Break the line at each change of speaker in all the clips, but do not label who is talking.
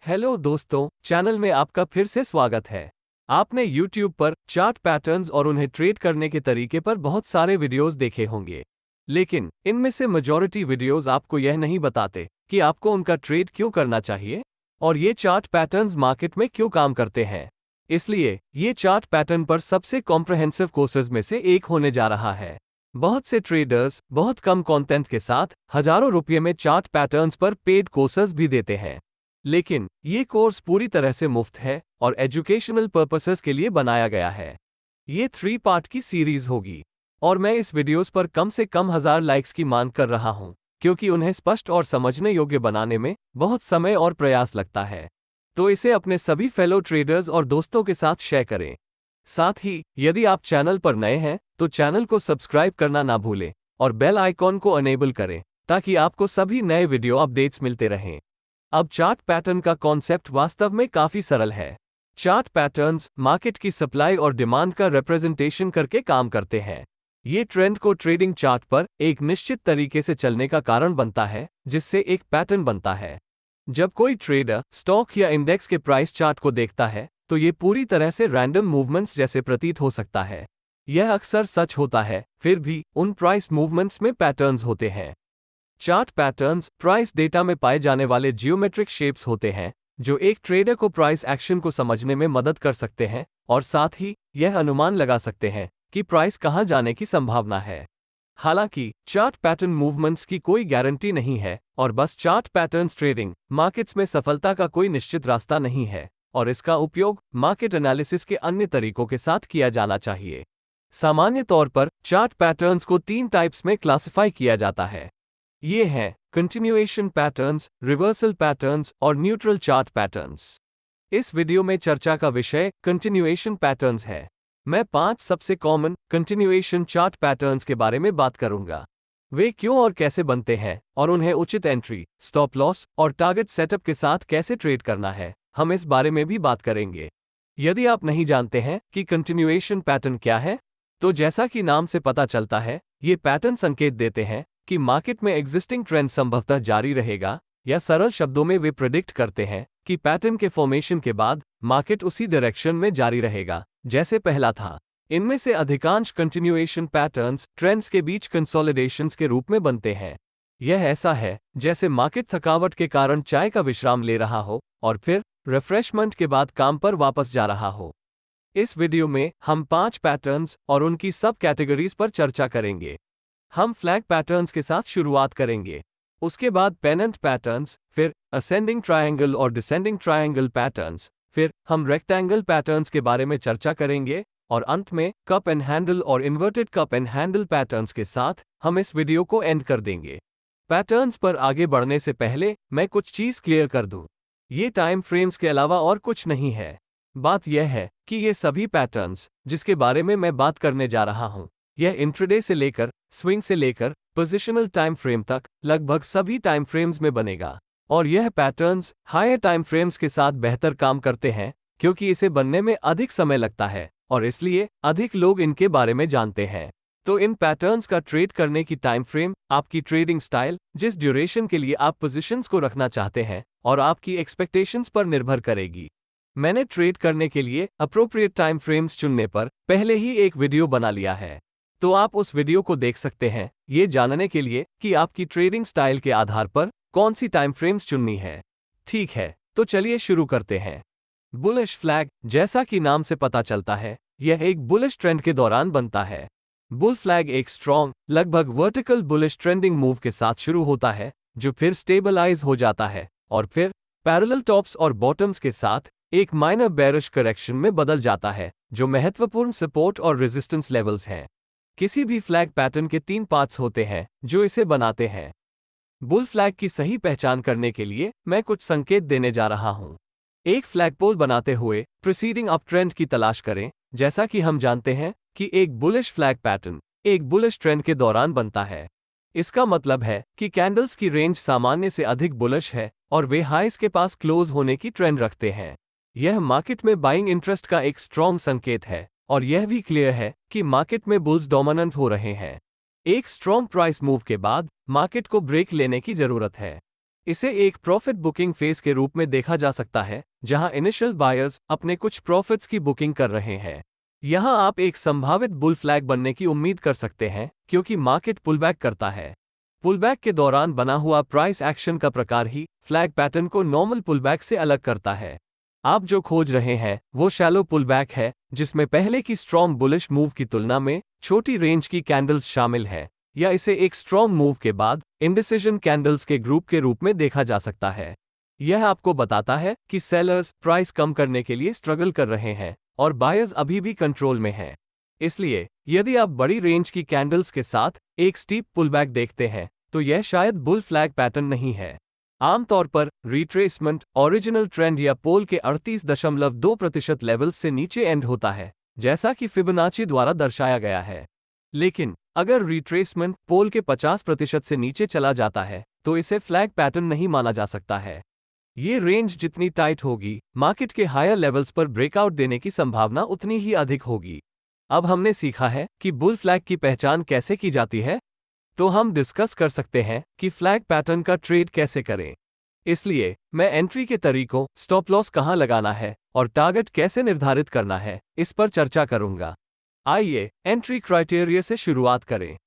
Hello दोस्तों, channel में आपका फिर से स्वागत है। आपने YouTube पर चार्ट पैटर्न्स और उन्हें ट्रेड करने के तरीके पर बहुत सारे वीडियोस देखे होंगे, लेकिन इनमें से मेजॉरिटी वीडियोस आपको यह नहीं बताते कि आपको उनका ट्रेड क्यों करना चाहिए और ये चार्ट पैटर्न्स मार्केट में क्यों काम करते हैं। इसलिए ये चार्ट पैटर्न पर सबसे कॉम्प्रहेंसिव कोर्सेज में से एक होने जा रहा है। बहुत से ट्रेडर्स बहुत कम कंटेंट के साथ हजारों रुपये में चार्ट पैटर्न्स पर पेड कोर्सेज भी देते हैं, लेकिन ये कोर्स पूरी तरह से मुफ्त है और एजुकेशनल पर्पसेस के लिए बनाया गया है। ये 3 पार्ट की सीरीज होगी और मैं इस वीडियोस पर कम से कम 1000 लाइक्स की मांग कर रहा हूं, क्योंकि उन्हें स्पष्ट और समझने योग्य बनाने में बहुत समय और प्रयास लगता है। तो इसे अपने सभी फेलो ट्रेडर्स और दोस्तों के साथ शेयर करें। साथ ही यदि आप चैनल पर नए हैं तो चैनल को सब्सक्राइब करना ना भूलें और बेल आइकॉन को अनेबल करें ताकि आपको सभी नए वीडियो अपडेट्स मिलते रहें। अब चार्ट पैटर्न का कॉन्सेप्ट वास्तव में काफी सरल है। चार्ट पैटर्न्स मार्केट की सप्लाई और डिमांड का रिप्रेजेंटेशन करके काम करते हैं। ये ट्रेंड को ट्रेडिंग चार्ट पर एक निश्चित तरीके से चलने का कारण बनता है, जिससे एक पैटर्न बनता है। जब कोई ट्रेडर स्टॉक या इंडेक्स के प्राइस चार्ट को देखता है तो ये पूरी तरह से रैंडम मूवमेंट्स जैसे प्रतीत हो सकता है। यह अक्सर सच होता है, फिर भी उन प्राइस मूवमेंट्स में पैटर्न्स होते हैं। चार्ट पैटर्न्स प्राइस डेटा में पाए जाने वाले जियोमेट्रिक शेप्स होते हैं, जो एक ट्रेडर को प्राइस एक्शन को समझने में मदद कर सकते हैं और साथ ही यह अनुमान लगा सकते हैं कि प्राइस कहां जाने की संभावना है। हालांकि चार्ट पैटर्न मूवमेंट्स की कोई गारंटी नहीं है और बस चार्ट पैटर्न्स ट्रेडिंग मार्केट्स में सफलता का कोई निश्चित रास्ता नहीं है और इसका उपयोग मार्केट एनालिसिस के अन्य तरीकों के साथ किया जाना चाहिए। सामान्य तौर पर चार्ट पैटर्न्स को 3 टाइप्स में क्लासिफाई किया जाता है। ये हैं कंटिन्यूएशन पैटर्न्स, रिवर्सल पैटर्न्स और न्यूट्रल चार्ट पैटर्न्स। इस वीडियो में चर्चा का विषय कंटिन्यूएशन पैटर्न्स है। मैं 5 सबसे कॉमन कंटिन्यूएशन चार्ट पैटर्न्स के बारे में बात करूंगा। वे क्यों और कैसे बनते हैं और उन्हें उचित एंट्री, स्टॉप लॉस और टारगेट सेटअप के साथ कैसे ट्रेड करना है, हम इस बारे में भी बात करेंगे। यदि आप नहीं जानते हैं कि कंटिन्यूएशन पैटर्न क्या है, तो जैसा कि नाम से पता चलता है, ये पैटर्न संकेत देते हैं कि मार्केट में एग्जिस्टिंग ट्रेंड संभवतः जारी रहेगा, या सरल शब्दों में वे प्रेडिक्ट करते हैं कि पैटर्न के फॉर्मेशन के बाद मार्केट उसी डायरेक्शन में जारी रहेगा जैसे पहला था। इनमें से अधिकांश कंटिन्यूएशन पैटर्न्स ट्रेंड्स के बीच कंसोलिडेशंस के रूप में बनते हैं। यह ऐसा है जैसे मार्केट थकावट के कारण चाय का विश्राम ले रहा हो और फिर रिफ्रेशमेंट के बाद काम पर वापस जा रहा हो। इस वीडियो में हम 5 पैटर्न्स और उनकी सब कैटेगरीज पर चर्चा करेंगे। हम फ्लैग पैटर्न्स के साथ शुरुआत करेंगे, उसके बाद पेनेंट पैटर्न्स, फिर असेंडिंग ट्रायंगल और डिसेंडिंग ट्रायंगल पैटर्न्स, फिर हम रेक्टेंगल पैटर्न्स के बारे में चर्चा करेंगे और अंत में कप एंड हैंडल और inverted cup and handle patterns के साथ हम इस वीडियो को एंड कर देंगे। पैटर्न्स पर आगे बढ़ने से पहले मैं कुछ चीज क्लियर कर दूं। ये टाइम फ्रेम्स के अलावा और कुछ नहीं है। बात यह है कि ये सभी पैटर्न्स जिसके बारे में मैं बात करने जा रहा हूं, यह इंट्राडे से लेकर स्विंग से लेकर पोजिशनल टाइम फ्रेम तक लगभग सभी टाइम फ्रेम्स में बनेगा। और यह पैटर्न्स हायर टाइम फ्रेम्स के साथ बेहतर काम करते हैं क्योंकि इसे बनने में अधिक समय लगता है और इसलिए अधिक लोग इनके बारे में जानते हैं। तो इन पैटर्न्स का ट्रेड करने की टाइम फ्रेम आपकी ट्रेडिंग स्टाइल, जिस ड्यूरेशन के लिए आप पोजीशंस को रखना चाहते हैं, और आपकी एक्सपेक्टेशंस पर निर्भर करेगी। मैंने ट्रेड करने के लिए अप्रोप्रिएट टाइम फ्रेम्स चुनने पर पहले ही एक वीडियो बना लिया है, तो आप उस वीडियो को देख सकते हैं ये जानने के लिए कि आपकी ट्रेडिंग स्टाइल के आधार पर कौन सी टाइम फ्रेम्स चुननी है। ठीक है, तो चलिए शुरू करते हैं। बुलिश फ्लैग, जैसा कि नाम से पता चलता है, यह एक बुलिश ट्रेंड के दौरान बनता है। बुल फ्लैग एक स्ट्रॉन्ग, लगभग वर्टिकल बुलिश ट्रेंडिंग मूव के साथ शुरू होता है, जो फिर स्टेबलाइज हो जाता है और फिर पैरेलल टॉप्स और बॉटम्स के साथ एक माइनर बेरिश करेक्शन में बदल जाता है, जो महत्वपूर्ण सपोर्ट और रेजिस्टेंस लेवल्स हैं। किसी भी फ्लैग पैटर्न के 3 पार्ट्स होते हैं जो इसे बनाते हैं। बुल फ्लैग की सही पहचान करने के लिए मैं कुछ संकेत देने जा रहा हूं। एक फ्लैगपोल बनाते हुए प्रीसीडिंग अप ट्रेंड की तलाश करें। जैसा कि हम जानते हैं कि एक बुलिश फ्लैग पैटर्न एक बुलिश ट्रेंड के दौरान बनता है। इसका मतलब है कि कैंडल्स की रेंज सामान्य से अधिक बुलिश है और वे हाईज के पास क्लोज होने की ट्रेंड रखते हैं। यह मार्केट में बाइंग इंटरेस्ट का एक स्ट्रॉन्ग संकेत है और यह भी क्लियर है कि मार्केट में बुल्स डोमिनेंट हो रहे हैं। एक स्ट्रॉन्ग प्राइस मूव के बाद मार्केट को ब्रेक लेने की जरूरत है। इसे एक प्रॉफिट बुकिंग फेज के रूप में देखा जा सकता है, जहां इनिशियल बायर्स अपने कुछ प्रॉफिट्स की बुकिंग कर रहे हैं। यहां आप एक संभावित बुल फ्लैग बनने की उम्मीद कर सकते हैं, क्योंकि मार्केट पुलबैक करता है। पुलबैक के दौरान बना हुआ प्राइस एक्शन का प्रकार ही फ्लैग पैटर्न को नॉर्मल पुलबैक से अलग करता है। आप जो खोज रहे हैं वो शैलो पुलबैक है, जिसमें पहले की स्ट्रॉन्ग बुलिश मूव की तुलना में छोटी रेंज की कैंडल्स शामिल है, या इसे एक स्ट्रॉन्ग मूव के बाद इंडिसिजन कैंडल्स के ग्रुप के रूप में देखा जा सकता है। यह आपको बताता है कि सेलर्स प्राइस कम करने के लिए स्ट्रगल कर रहे हैं और बायर्स अभी भी कंट्रोल में हैं। इसलिए यदि आप बड़ी रेंज की कैंडल्स के साथ एक स्टीप पुलबैक देखते हैं, तो यह शायद बुल फ्लैग पैटर्न नहीं है। आमतौर पर रिट्रेसमेंट ओरिजिनल ट्रेंड या पोल के 38.2% लेवल से नीचे एंड होता है, जैसा कि फिबोनाची द्वारा दर्शाया गया है। लेकिन अगर रिट्रेसमेंट पोल के 50% से नीचे चला जाता है, तो इसे फ्लैग पैटर्न नहीं माना जा सकता है। ये रेंज जितनी टाइट होगी, मार्केट के हायर लेवल्स पर ब्रेकआउट देने की संभावना उतनी ही अधिक होगी। अब हमने सीखा है कि बुल फ्लैग की पहचान कैसे की जाती है, तो हम डिस्कस कर सकते हैं कि फ्लैग पैटर्न का ट्रेड कैसे करें। इसलिए मैं एंट्री के तरीकों, स्टॉप लॉस कहां लगाना है और टारगेट कैसे निर्धारित करना है, इस पर चर्चा करूंगा। आइए एंट्री क्राइटेरिया से शुरुआत करें।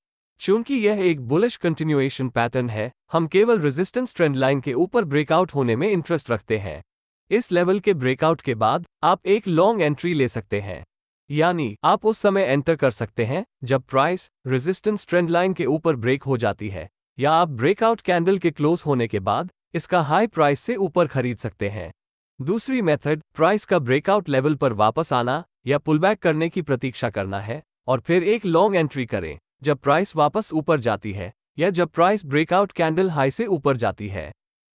चूंकि यह एक बुलिश कंटिन्यूएशन पैटर्न है, हम केवल रेजिस्टेंस ट्रेंड लाइन के ऊपर ब्रेकआउट होने में इंटरेस्ट रखते हैं। इस लेवल के ब्रेकआउट के बाद आप एक लॉन्ग एंट्री ले सकते हैं, यानी आप उस समय एंटर कर सकते हैं जब प्राइस रेजिस्टेंस ट्रेंड लाइन के ऊपर ब्रेक हो जाती है, या आप ब्रेकआउट कैंडल के क्लोज होने के बाद इसका हाई प्राइस से ऊपर खरीद सकते हैं। दूसरी मेथड प्राइस का ब्रेकआउट लेवल पर वापस आना या पुलबैक करने की प्रतीक्षा करना है और फिर एक लॉन्ग एंट्री करें जब प्राइस वापस ऊपर जाती है या जब प्राइस ब्रेकआउट कैंडल हाई से ऊपर जाती है।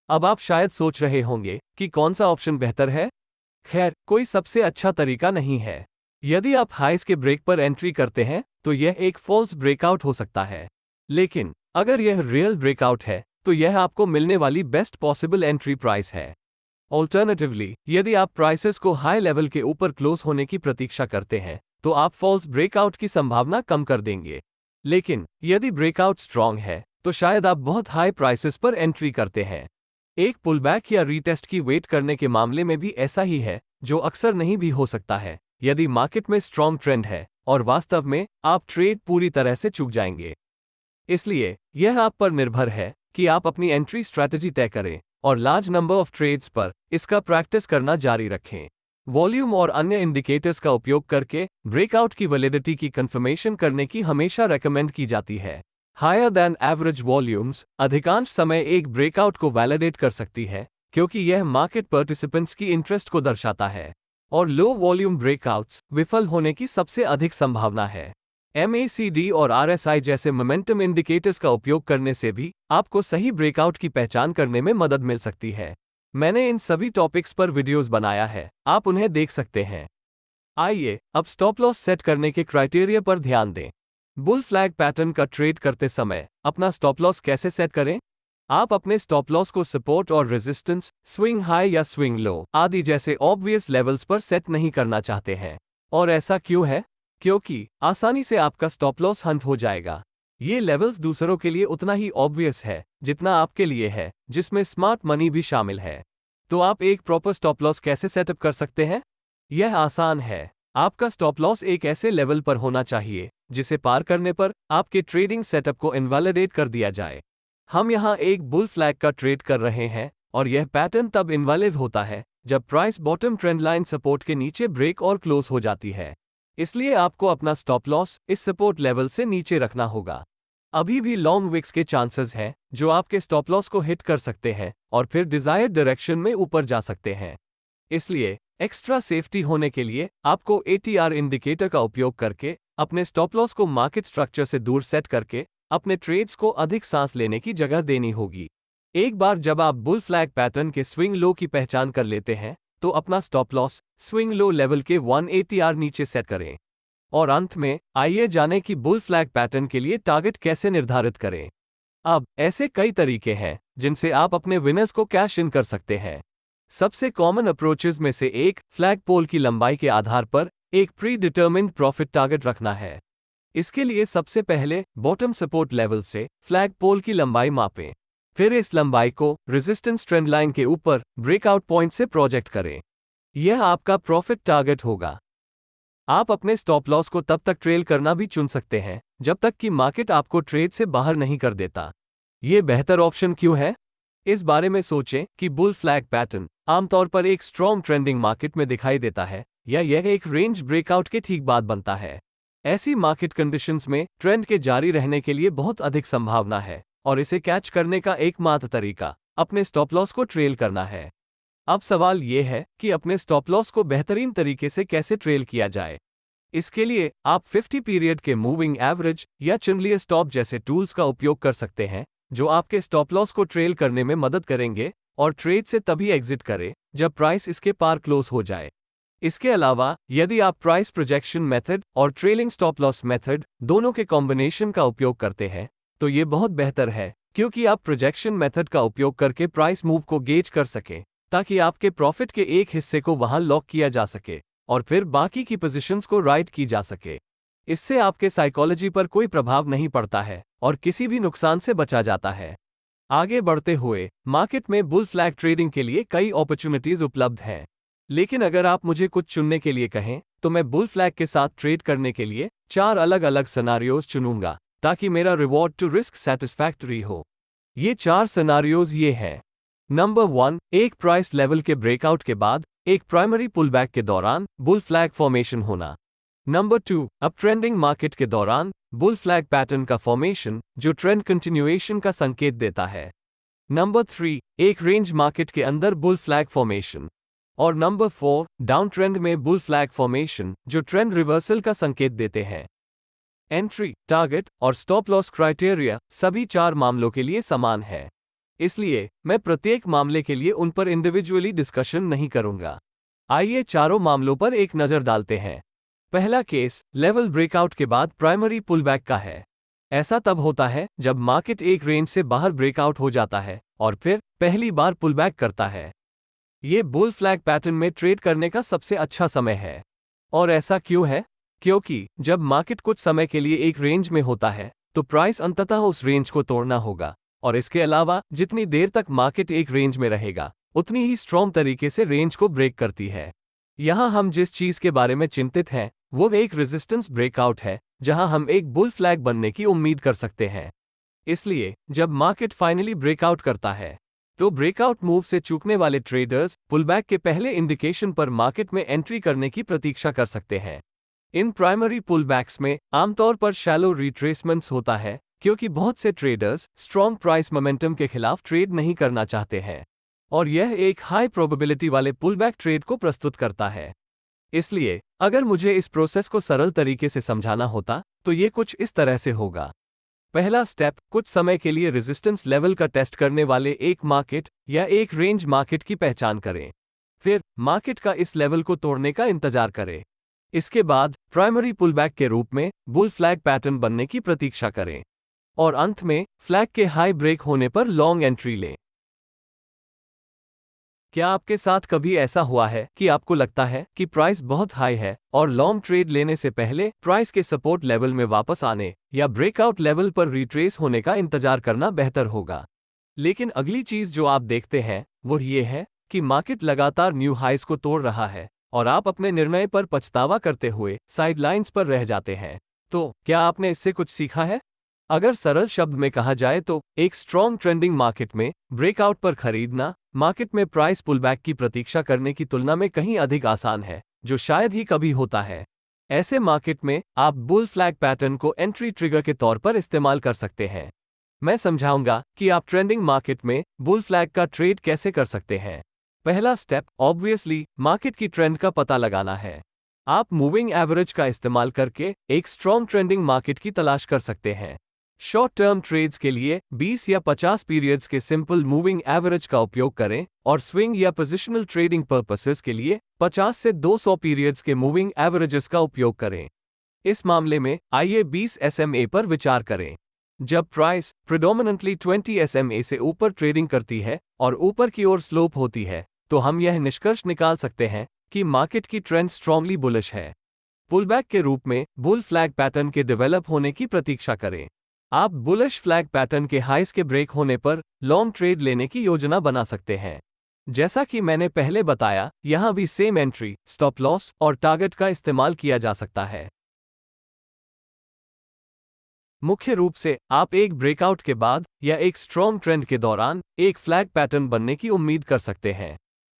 अब आप शायद सोच रहे होंगे कि कौन सा ऑप्शन बेहतर है। खैर, कोई सबसे अच्छा तरीका नहीं है। यदि आप हाइस के ब्रेक पर एंट्री करते हैं, तो यह एक फॉल्स ब्रेकआउट हो सकता है। लेकिन अगर यह रियल ब्रेकआउट है, तो यह आपको मिलने वाली बेस्ट पॉसिबल एंट्री प्राइस है। ऑल्टरनेटिवली, यदि आप प्राइसेस को हाई लेवल के ऊपर क्लोज होने की प्रतीक्षा करते हैं, तो आप फॉल्स ब्रेकआउट की संभावना कम कर देंगे। लेकिन यदि ब्रेकआउट स्ट्रांग है, तो शायद आप बहुत हाई प्राइसेस पर एंट्री करते हैं। एक पुलबैक या रीटेस्ट की वेट करने के मामले में भी ऐसा ही है, जो अक्सर नहीं भी हो सकता है यदि मार्केट में स्ट्रांग ट्रेंड है और वास्तव में आप ट्रेड पूरी तरह से चूक जाएंगे। इसलिए यह आप पर निर्भर है कि आप अपनी एंट्री स्ट्रैटेजी तय करें और लार्ज नंबर ऑफ ट्रेड्स पर इसका प्रैक्टिस करना जारी रखें। वॉल्यूम और अन्य इंडिकेटर्स का उपयोग करके ब्रेकआउट की वैलिडिटी की कंफर्मेशन करने की हमेशा रेकमेंड की जाती है। हायर दैन एवरेज वॉल्यूम्स अधिकांश समय एक ब्रेकआउट को वैलिडेट कर सकती है, क्योंकि यह मार्केट पार्टिसिपेंट्स की इंटरेस्ट को दर्शाता है, और लो वॉल्यूम ब्रेकआउट्स विफल होने की सबसे अधिक संभावना है। MACD और RSI जैसे मोमेंटम इंडिकेटर्स का उपयोग करने से भी आपको सही ब्रेकआउट की पहचान करने में मदद मिल सकती है। मैंने इन सभी टॉपिक्स पर वीडियोस बनाया है, आप उन्हें देख सकते हैं। आइए अब स्टॉप लॉस सेट करने के क्राइटेरिया पर ध्यान दें। बुल फ्लैग पैटर्न का ट्रेड करते समय अपना स्टॉप लॉस कैसे सेट करें? आप अपने स्टॉप लॉस को सपोर्ट और रेजिस्टेंस, स्विंग हाई या स्विंग लो आदि जैसे ऑब्वियस लेवल्स पर सेट नहीं करना चाहते हैं। और ऐसा क्यों है? क्योंकि आसानी से आपका स्टॉप लॉस हंट हो जाएगा। ये लेवल्स दूसरों के लिए उतना ही ऑब्वियस है जितना आपके लिए है, जिसमें स्मार्ट मनी भी शामिल है। तो आप एक प्रॉपर स्टॉप लॉस कैसे सेटअप कर सकते हैं? यह आसान है। आपका स्टॉप लॉस एक ऐसे लेवल पर होना चाहिए जिसे पार करने पर आपके ट्रेडिंग सेटअप को इनवैलिडेट कर दिया जाए। हम यहाँ एक बुल फ्लैग का ट्रेड कर रहे हैं और यह पैटर्न तब इनवैलिड होता है जब price bottom trend line support के नीचे ब्रेक और क्लोज हो जाती है। इसलिए आपको अपना स्टॉप लॉस इस सपोर्ट लेवल से नीचे रखना होगा। अभी भी लॉन्ग विक्स के चांसेस हैं जो आपके स्टॉप लॉस को हिट कर सकते हैं और फिर डिजायर्ड डायरेक्शन में ऊपर जा सकते हैं। इसलिए एक्स्ट्रा सेफ्टी होने के लिए आपको ATR इंडिकेटर का उपयोग करके अपने स्टॉप लॉस को मार्केट स्ट्रक्चर से दूर सेट करके अपने ट्रेड्स को अधिक सांस लेने की जगह देनी होगी। एक बार जब आप बुल फ्लैग पैटर्न के स्विंग लो की पहचान कर लेते हैं, तो अपना stop loss swing low level के 1 ATR नीचे सेट करें। और अंत में आइए जानें कि बुल फ्लैग पैटर्न के लिए टारगेट कैसे निर्धारित करें। अब ऐसे कई तरीके हैं जिनसे आप अपने विनर्स को कैश इन कर सकते हैं। सबसे कॉमन अप्रोचेस में से एक फ्लैग पोल की लंबाई के आधार पर एक प्री डिटर्मिन्ड प्रॉफिट टारगेट रखना है। इसके लिए सबसे पहले बॉटम सपोर्ट लेवल से फ्लैग पोल की लंबाई मापें। फिर इस लंबाई को रेजिस्टेंस ट्रेंड लाइन के ऊपर ब्रेकआउट पॉइंट से प्रोजेक्ट करें। यह आपका प्रॉफिट टारगेट होगा। आप अपने स्टॉप लॉस को तब तक ट्रेल करना भी चुन सकते हैं जब तक कि मार्केट आपको ट्रेड से बाहर नहीं कर देता। यह बेहतर ऑप्शन क्यों है? इस बारे में सोचें कि बुल फ्लैग पैटर्न आमतौर पर एक स्ट्रॉन्ग ट्रेंडिंग मार्केट में दिखाई देता है या यह एक रेंज ब्रेकआउट के ठीक बाद बनता है। ऐसी मार्केट कंडीशंस में ट्रेंड के जारी रहने के लिए बहुत अधिक संभावना है और इसे कैच करने का एकमात्र तरीका अपने स्टॉप लॉस को ट्रेल करना है। अब सवाल यह है कि अपने स्टॉप लॉस को बेहतरीन तरीके से कैसे ट्रेल किया जाए। इसके लिए आप 50 पीरियड के मूविंग एवरेज या चिमलिए स्टॉप जैसे टूल्स का उपयोग कर सकते हैं जो आपके स्टॉप लॉस को ट्रेल करने में मदद करेंगे और ट्रेड से तभी एग्जिट करें जब प्राइस इसके पार क्लोज हो जाए। इसके अलावा यदि आप प्राइस प्रोजेक्शन मेथड और ट्रेलिंग स्टॉप लॉस मेथड दोनों के कॉम्बिनेशन का उपयोग करते हैं तो ये बहुत बेहतर है, क्योंकि आप प्रोजेक्शन मेथड का उपयोग करके प्राइस मूव को गेज कर सकें ताकि आपके प्रॉफिट के एक हिस्से को वहां लॉक किया जा सके और फिर बाकी की पोजीशंस को राइट की जा सके। इससे आपके साइकोलॉजी पर कोई प्रभाव नहीं पड़ता है और किसी भी नुकसान से बचा जाता है। आगे बढ़ते हुए मार्केट में बुल फ्लैग ट्रेडिंग के लिए कई अपॉर्चुनिटीज उपलब्ध हैं, लेकिन अगर आप मुझे कुछ चुनने के लिए कहें तो मैं बुल फ्लैग के साथ ट्रेड करने के लिए 4 अलग अलग सिनेरियोज चुनूंगा ताकि मेरा रिवॉर्ड टू रिस्क सैटिस्फैक्टरी हो। ये 4 सिनेरियोज ये हैं। नंबर 1, एक प्राइस लेवल के ब्रेकआउट के बाद एक प्राइमरी पुलबैक के दौरान बुल फ्लैग फॉर्मेशन होना। नंबर 2, अप ट्रेंडिंग मार्केट के दौरान बुल फ्लैग पैटर्न का फॉर्मेशन जो ट्रेंड कंटिन्यूएशन का संकेत देता है। नंबर 3, एक रेंज मार्केट के अंदर बुल फ्लैग फॉर्मेशन। और नंबर 4, डाउन ट्रेंड में बुल फ्लैग फॉर्मेशन जो ट्रेंड रिवर्सल का संकेत देते हैं। एंट्री, टारगेट और स्टॉप लॉस क्राइटेरिया सभी 4 मामलों के लिए समान है, इसलिए मैं प्रत्येक मामले के लिए उन पर इंडिविजुअली डिस्कशन नहीं करूंगा। आइए चारों मामलों पर एक नजर डालते हैं। पहला केस लेवल ब्रेकआउट के बाद प्राइमरी पुलबैक का है। ऐसा तब होता है जब मार्केट एक रेंज से बाहर ब्रेकआउट हो जाता है और फिर पहली बार पुलबैक करता है। ये बुल फ्लैग पैटर्न में ट्रेड करने का सबसे अच्छा समय है। और ऐसा क्यों है? क्योंकि जब मार्केट कुछ समय के लिए एक रेंज में होता है तो प्राइस अंततः उस रेंज को तोड़ना होगा, और इसके अलावा जितनी देर तक मार्केट एक रेंज में रहेगा उतनी ही स्ट्रॉन्ग तरीके से रेंज को ब्रेक करती है। यहां हम जिस चीज के बारे में चिंतित हैं वो एक रेजिस्टेंस ब्रेकआउट है जहां हम एक बुल फ्लैग बनने की उम्मीद कर सकते हैं। इसलिए जब मार्केट फाइनली ब्रेकआउट करता है तो ब्रेकआउट मूव से चूकने वाले ट्रेडर्स पुलबैक के पहले इंडिकेशन पर मार्केट में एंट्री करने की प्रतीक्षा कर सकते हैं। इन प्राइमरी पुलबैक्स में आमतौर पर शैलो रिट्रेसमेंट्स होता है क्योंकि बहुत से ट्रेडर्स स्ट्रॉन्ग प्राइस मोमेंटम के खिलाफ ट्रेड नहीं करना चाहते हैं और यह एक हाई प्रोबेबिलिटी वाले पुलबैक ट्रेड को प्रस्तुत करता है। इसलिए अगर मुझे इस प्रोसेस को सरल तरीके से समझाना होता तो ये कुछ इस तरह से होगा। पहला स्टेप, कुछ समय के लिए रेजिस्टेंस लेवल का टेस्ट करने वाले एक मार्केट या एक रेंज मार्केट की पहचान करें। फिर मार्केट का इस लेवल को तोड़ने का इंतजार करें। इसके बाद प्राइमरी पुलबैक के रूप में बुल फ्लैग पैटर्न बनने की प्रतीक्षा करें और अंत में फ्लैग के हाई ब्रेक होने पर लॉन्ग एंट्री लें। क्या आपके साथ कभी ऐसा हुआ है कि आपको लगता है कि प्राइस बहुत हाई है और लॉन्ग ट्रेड लेने से पहले प्राइस के सपोर्ट लेवल में वापस आने या ब्रेकआउट लेवल पर रिट्रेस होने का इंतजार करना बेहतर होगा? लेकिन अगली चीज जो आप देखते हैं वो ये है कि मार्केट लगातार न्यू हाइस को तोड़ रहा है और आप अपने निर्णय पर पछतावा करते हुए साइडलाइंस पर रह जाते हैं। तो क्या आपने इससे कुछ सीखा है? अगर सरल शब्द में कहा जाए तो एक स्ट्रॉन्ग ट्रेंडिंग मार्केट में ब्रेकआउट पर खरीदना मार्केट में प्राइस पुलबैक की प्रतीक्षा करने की तुलना में कहीं अधिक आसान है, जो शायद ही कभी होता है। ऐसे मार्केट में आप बुल फ्लैग पैटर्न को एंट्री ट्रिगर के तौर पर इस्तेमाल कर सकते हैं। मैं समझाऊंगा कि आप ट्रेंडिंग मार्केट में बुल फ्लैग का ट्रेड कैसे कर सकते हैं। पहला स्टेप ऑब्वियसली मार्केट की ट्रेंड का पता लगाना है। आप मूविंग एवरेज का इस्तेमाल करके एक स्ट्रॉन्ग ट्रेंडिंग मार्केट की तलाश कर सकते हैं। शॉर्ट टर्म ट्रेड्स के लिए 20 या 50 पीरियड्स के सिंपल मूविंग एवरेज का उपयोग करें और स्विंग या पोजिशनल ट्रेडिंग पर्पसेस के लिए 50 से 200 पीरियड्स के मूविंग एवरेजेस का उपयोग करें। इस मामले में आइए 20 SMA पर विचार करें। जब प्राइस प्रेडोमिनेंटली 20 SMA से ऊपर ट्रेडिंग करती है और ऊपर की ओर स्लोप होती है तो हम यह निष्कर्ष निकाल सकते हैं कि मार्केट की ट्रेंड स्ट्रांगली बुलिश है। पुलबैक के रूप में बुल फ्लैग पैटर्न के डेवलप होने की प्रतीक्षा करें। आप बुलिश फ्लैग पैटर्न के हाइस के ब्रेक होने पर लॉन्ग ट्रेड लेने की योजना बना सकते हैं। जैसा कि मैंने पहले बताया, यहां भी सेम एंट्री, स्टॉप लॉस और टारगेट का इस्तेमाल किया जा सकता है। मुख्य रूप से आप एक ब्रेकआउट के बाद या एक स्ट्रॉन्ग ट्रेंड के दौरान एक फ्लैग पैटर्न बनने की उम्मीद कर सकते हैं।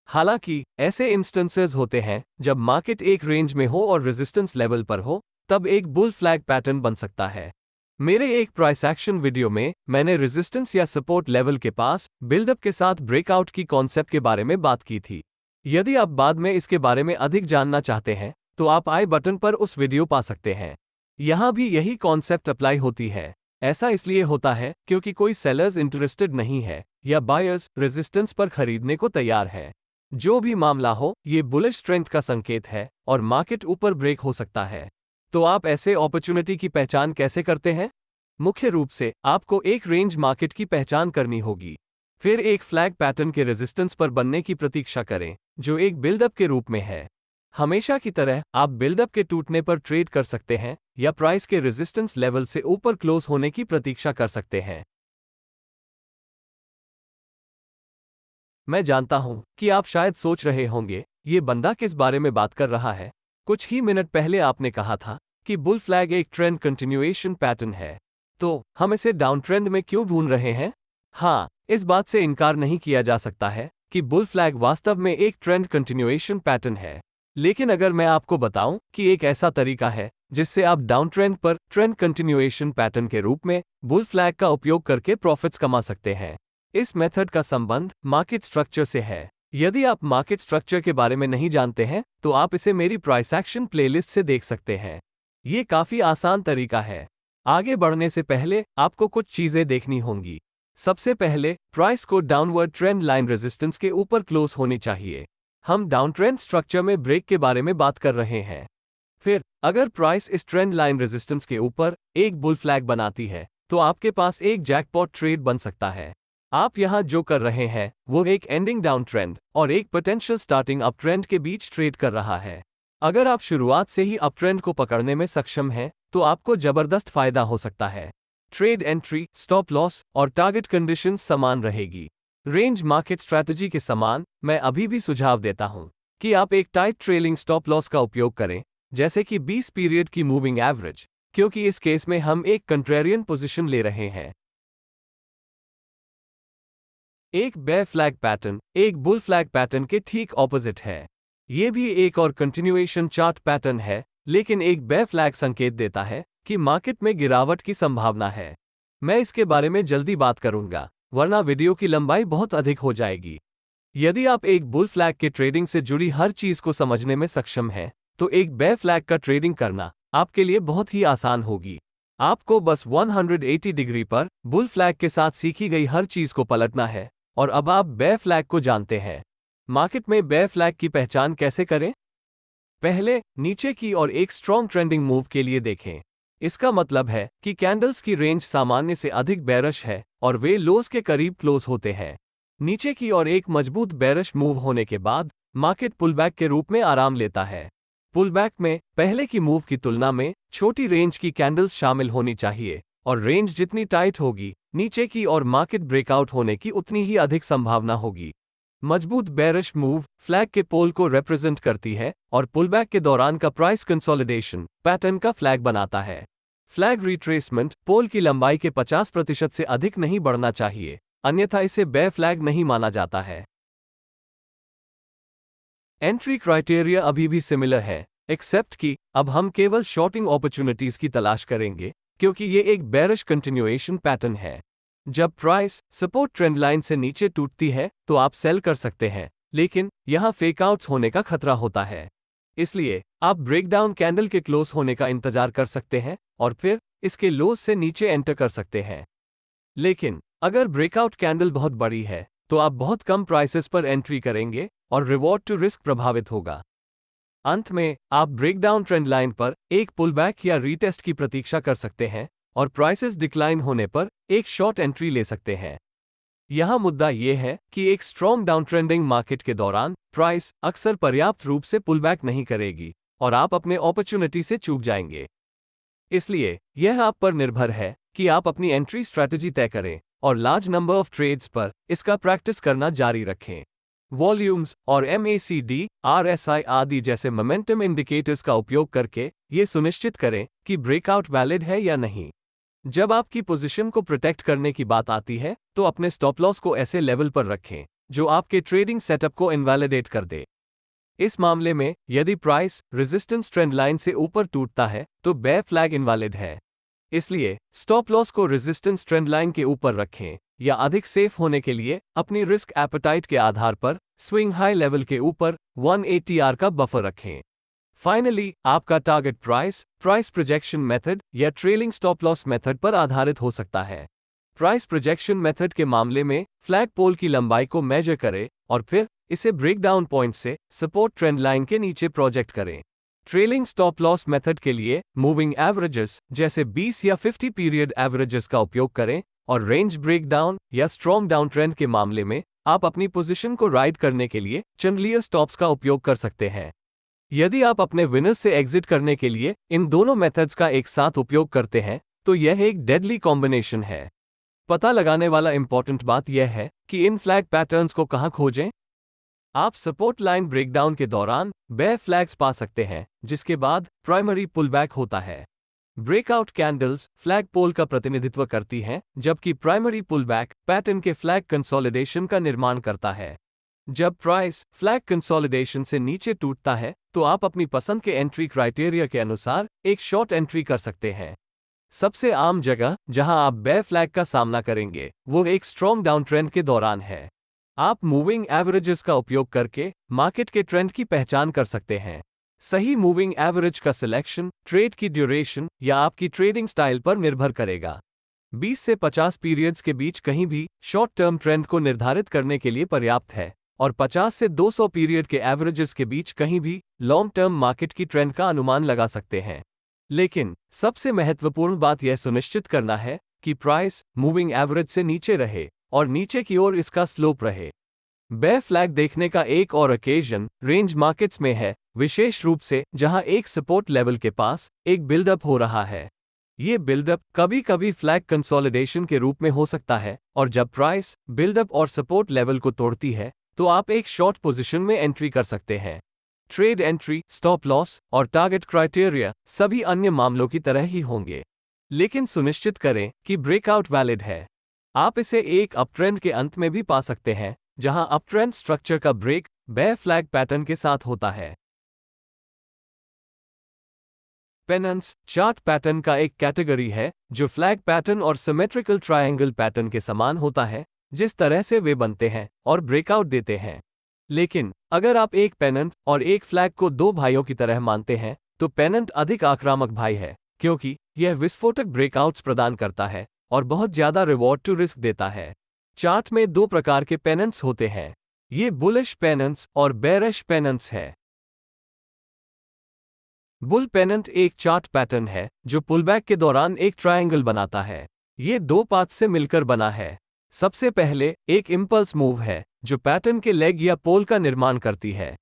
हालांकि ऐसे इंस्टेंसेस होते हैं जब मार्केट एक रेंज में हो और रेजिस्टेंस लेवल पर हो, तब एक बुल फ्लैग पैटर्न बन सकता है। मेरे एक प्राइस एक्शन वीडियो में मैंने रेजिस्टेंस या सपोर्ट लेवल के पास बिल्डअप के साथ ब्रेकआउट की कॉन्सेप्ट के बारे में बात की थी। यदि आप बाद में इसके बारे में अधिक जानना चाहते हैं तो आप आई बटन पर उस वीडियो पा सकते हैं। यहां भी यही कॉन्सेप्ट अप्लाई होती है। ऐसा इसलिए होता है क्योंकि कोई सेलर्स इंटरेस्टेड नहीं है या बायर्स रेजिस्टेंस पर खरीदने को तैयार है। जो भी मामला हो, ये बुलिश स्ट्रेंथ का संकेत है और मार्केट ऊपर ब्रेक हो सकता है। तो आप ऐसे अपॉर्चुनिटी की पहचान कैसे करते हैं? मुख्य रूप से आपको एक रेंज मार्केट की पहचान करनी होगी। फिर एक फ्लैग पैटर्न के रेजिस्टेंस पर बनने की प्रतीक्षा करें, जो एक बिल्डअप के रूप में है। हमेशा की तरह आप बिल्डअप के टूटने पर ट्रेड कर सकते हैं या प्राइस के रेजिस्टेंस लेवल से ऊपर क्लोज होने की प्रतीक्षा कर सकते हैं। मैं जानता हूं कि आप शायद सोच रहे होंगे, ये बंदा किस बारे में बात कर रहा है। कुछ ही मिनट पहले आपने कहा था कि बुल फ्लैग एक ट्रेंड कंटिन्यूएशन पैटर्न है, तो हम इसे डाउन ट्रेंड में क्यों ढूंढ रहे हैं? हाँ, इस बात से इनकार नहीं किया जा सकता है कि बुल फ्लैग वास्तव में एक ट्रेंड कंटिन्यूएशन पैटर्न है। लेकिन अगर मैं आपको बताऊं कि एक ऐसा तरीका है जिससे आप डाउन ट्रेंड पर ट्रेंड कंटिन्यूएशन पैटर्न के रूप में बुल फ्लैग का उपयोग करके प्रॉफिट्स कमा सकते हैं। इस मेथड का संबंध मार्केट स्ट्रक्चर से है। यदि आप मार्केट स्ट्रक्चर के बारे में नहीं जानते हैं तो आप इसे मेरी प्राइस एक्शन प्लेलिस्ट से देख सकते हैं। ये काफी आसान तरीका है। आगे बढ़ने से पहले आपको कुछ चीजें देखनी होंगी। सबसे पहले, प्राइस को डाउनवर्ड ट्रेंड लाइन रेजिस्टेंस के ऊपर क्लोज होनी चाहिए। हम डाउन ट्रेंड स्ट्रक्चर में ब्रेक के बारे में बात कर रहे हैं। फिर अगर प्राइस इस ट्रेंड लाइन रेजिस्टेंस के ऊपर एक बुल फ्लैग बनाती है तो आपके पास एक जैकपॉट ट्रेड बन सकता है। आप यहां जो कर रहे हैं वो एक एंडिंग डाउन ट्रेंड और एक पोटेंशियल स्टार्टिंग अप ट्रेंड के बीच ट्रेड कर रहा है। अगर आप शुरुआत से ही अप ट्रेंड को पकड़ने में सक्षम हैं तो आपको जबरदस्त फायदा हो सकता है। ट्रेड एंट्री, स्टॉप लॉस और टारगेट कंडीशंस समान रहेगी। रेंज मार्केट स्ट्रैटेजी के समान, मैं अभी भी सुझाव देता हूं कि आप एक टाइट ट्रेलिंग स्टॉप लॉस का उपयोग करें, जैसे कि 20 पीरियड की मूविंग एवरेज, क्योंकि इस केस में हम एक कंट्रेरियन पोजीशन ले रहे हैं। एक बेयर फ्लैग पैटर्न एक बुल फ्लैग पैटर्न के ठीक ऑपोजिट है। यह भी एक और कंटिन्यूएशन चार्ट पैटर्न है, लेकिन एक बेयर फ्लैग संकेत देता है कि मार्केट में गिरावट की संभावना है। मैं इसके बारे में जल्दी बात करूंगा, वरना वीडियो की लंबाई बहुत अधिक हो जाएगी। यदि आप एक बुल फ्लैग के ट्रेडिंग से जुड़ी हर चीज को समझने में सक्षम हैं, तो एक बेयर फ्लैग का ट्रेडिंग करना आपके लिए बहुत ही आसान होगी। आपको बस 180 डिग्री पर बुल फ्लैग के साथ सीखी गई हर चीज को पलटना है और अब आप बेयर फ्लैग को जानते हैं। मार्केट में बेयर फ्लैग की पहचान कैसे करें? पहले, नीचे की ओर एक स्ट्रॉन्ग ट्रेंडिंग मूव के लिए देखें। इसका मतलब है कि कैंडल्स की रेंज सामान्य से अधिक बेयरिश है और वे लोज के करीब क्लोज होते हैं। नीचे की ओर एक मजबूत बेयरिश मूव होने के बाद मार्केट पुलबैक के रूप में आराम लेता है। पुलबैक में पहले की मूव की तुलना में छोटी रेंज की कैंडल्स शामिल होनी चाहिए और रेंज जितनी टाइट होगी, नीचे की ओर मार्केट ब्रेकआउट होने की उतनी ही अधिक संभावना होगी। मजबूत बेयरिश मूव फ्लैग के पोल को रिप्रेजेंट करती है और पुलबैक के दौरान का प्राइस कंसोलिडेशन पैटर्न का फ्लैग बनाता है। फ्लैग रिट्रेसमेंट पोल की लंबाई के 50% से अधिक नहीं बढ़ना चाहिए, अन्यथा इसे बेयर फ्लैग नहीं माना जाता है। एंट्री क्राइटेरिया अभी भी सिमिलर है, एक्सेप्ट कि अब हम केवल शॉर्टिंग अपॉर्चुनिटीज की तलाश करेंगे, क्योंकि ये एक बेयरिश कंटिन्यूएशन पैटर्न है। जब प्राइस सपोर्ट ट्रेंड लाइन से नीचे टूटती है तो आप सेल कर सकते हैं, लेकिन यहां फेकआउट्स होने का खतरा होता है। इसलिए आप ब्रेकडाउन कैंडल के क्लोज होने का इंतजार कर सकते हैं और फिर इसके लोज से नीचे एंटर कर सकते हैं। लेकिन अगर ब्रेकआउट कैंडल बहुत बड़ी है तो आप बहुत कम प्राइसेस पर एंट्री करेंगे और रिवॉर्ड टू रिस्क प्रभावित होगा। अंत में आप ब्रेकडाउन ट्रेंड लाइन पर एक पुलबैक या रीटेस्ट की प्रतीक्षा कर सकते हैं और प्राइसेस डिक्लाइन होने पर एक शॉर्ट एंट्री ले सकते हैं। यहां मुद्दा यह है कि एक स्ट्रॉन्ग डाउन ट्रेंडिंग मार्केट के दौरान प्राइस अक्सर पर्याप्त रूप से पुलबैक नहीं करेगी और आप अपने अपॉर्चुनिटी से चूक जाएंगे। इसलिए यह आप पर निर्भर है कि आप अपनी एंट्री स्ट्रैटेजी तय करें और लार्ज नंबर ऑफ ट्रेड्स पर इसका प्रैक्टिस करना जारी रखें। वॉल्यूम्स और MACD, RSI आदि जैसे मोमेंटम इंडिकेटर्स का उपयोग करके ये सुनिश्चित करें कि ब्रेकआउट वैलिड है या नहीं। जब आपकी पोजीशन को प्रोटेक्ट करने की बात आती है तो अपने स्टॉप लॉस को ऐसे लेवल पर रखें जो आपके ट्रेडिंग सेटअप को इनवैलिडेट कर दे। इस मामले में यदि प्राइस रेजिस्टेंस ट्रेंड लाइन से ऊपर टूटता है तो बेयर फ्लैग इनवैलिड है। इसलिए स्टॉप लॉस को रेजिस्टेंस ट्रेंड लाइन के ऊपर रखें या अधिक सेफ होने के लिए अपनी रिस्क एपेटाइट के आधार पर स्विंग हाई लेवल के ऊपर 180R का बफर रखें। फाइनली, आपका टारगेट प्राइस प्रोजेक्शन मेथड या ट्रेलिंग स्टॉप लॉस मेथड पर आधारित हो सकता है। प्राइस प्रोजेक्शन मेथड के मामले में फ्लैग पोल की लंबाई को मेजर करें और फिर इसे ब्रेकडाउन पॉइंट से सपोर्ट ट्रेंड लाइन के नीचे प्रोजेक्ट करें। ट्रेलिंग स्टॉप लॉस मेथड के लिए मूविंग एवरेजेस जैसे 20 या 50 पीरियड एवरेजेस का उपयोग करें और रेंज ब्रेकडाउन या स्ट्रॉन्ग डाउन ट्रेंड के मामले में आप अपनी पोजीशन को राइड करने के लिए चैंडलियर स्टॉप्स का उपयोग कर सकते हैं। यदि आप अपने विनर्स से एग्जिट करने के लिए इन दोनों मेथड्स का एक साथ उपयोग करते हैं तो यह एक डेडली कॉम्बिनेशन है। पता लगाने वाला इंपॉर्टेंट बात यह है कि इन फ्लैग पैटर्न्स को कहां खोजें। आप सपोर्ट लाइन ब्रेकडाउन के दौरान बेयर फ्लैग्स पा सकते हैं जिसके बाद प्राइमरी पुलबैक होता है। ब्रेकआउट कैंडल्स फ्लैग पोल का प्रतिनिधित्व करती हैं जबकि प्राइमरी पुलबैक पैटर्न के फ्लैग कंसोलिडेशन का निर्माण करता है। जब प्राइस फ्लैग कंसोलिडेशन से नीचे टूटता है तो आप अपनी पसंद के एंट्री क्राइटेरिया के अनुसार एक शॉर्ट एंट्री कर सकते हैं। सबसे आम जगह जहां आप बेयर फ्लैग का सामना करेंगे वो एक स्ट्रॉन्ग डाउन ट्रेंड के दौरान है। आप मूविंग एवरेजेस का उपयोग करके मार्केट के ट्रेंड की पहचान कर सकते हैं। सही मूविंग एवरेज का सिलेक्शन ट्रेड की ड्यूरेशन या आपकी ट्रेडिंग स्टाइल पर निर्भर करेगा। 20 से 50 पीरियड्स के बीच कहीं भी शॉर्ट टर्म ट्रेंड को निर्धारित करने के लिए पर्याप्त है और 50 से 200 पीरियड के एवरेजेस के बीच कहीं भी लॉन्ग टर्म मार्केट की ट्रेंड का अनुमान लगा सकते हैं। लेकिन सबसे महत्वपूर्ण बात यह सुनिश्चित करना है कि प्राइस मूविंग एवरेज से नीचे रहे और नीचे की ओर इसका स्लोप रहे। बेयर फ्लैग देखने का एक और ओकेजन रेंज मार्केट्स में है, विशेष रूप से जहां एक सपोर्ट लेवल के पास एक बिल्डअप हो रहा है। ये बिल्डअप कभी कभी फ्लैग कंसोलिडेशन के रूप में हो सकता है और जब प्राइस बिल्डअप और सपोर्ट लेवल को तोड़ती है तो आप एक शॉर्ट पोजीशन में एंट्री कर सकते हैं। ट्रेड एंट्री, स्टॉप लॉस और टारगेट क्राइटेरिया सभी अन्य मामलों की तरह ही होंगे, लेकिन सुनिश्चित करें कि ब्रेकआउट वैलिड है। आप इसे एक अपट्रेंड के अंत में भी पा सकते हैं जहां अपट्रेंड स्ट्रक्चर का ब्रेक बेयर फ्लैग पैटर्न के साथ होता है। पेनल्स चार्ट पैटर्न का एक कैटेगरी है जो फ्लैग पैटर्न और सिमेट्रिकल ट्रायंगल पैटर्न के समान होता है जिस तरह से वे बनते हैं और ब्रेकआउट देते हैं। लेकिन अगर आप एक पेनेंट और एक फ्लैग को दो भाइयों की तरह मानते हैं तो पेनेंट अधिक आक्रामक भाई है क्योंकि यह विस्फोटक ब्रेकआउट्स प्रदान करता है और बहुत ज्यादा रिवॉर्ड टू रिस्क देता है। चार्ट में दो प्रकार के पेनेंट्स होते हैं, ये बुलिश पेनेंट्स और बेयरिश पेनेंट्स है। बुल पेनेंट एक चार्ट पैटर्न है जो पुलबैक के दौरान एक ट्रायंगल बनाता है। ये दो पाथ से मिलकर बना है। सबसे पहले एक इंपल्स मूव है जो पैटर्न के लेग या पोल का निर्माण करती है।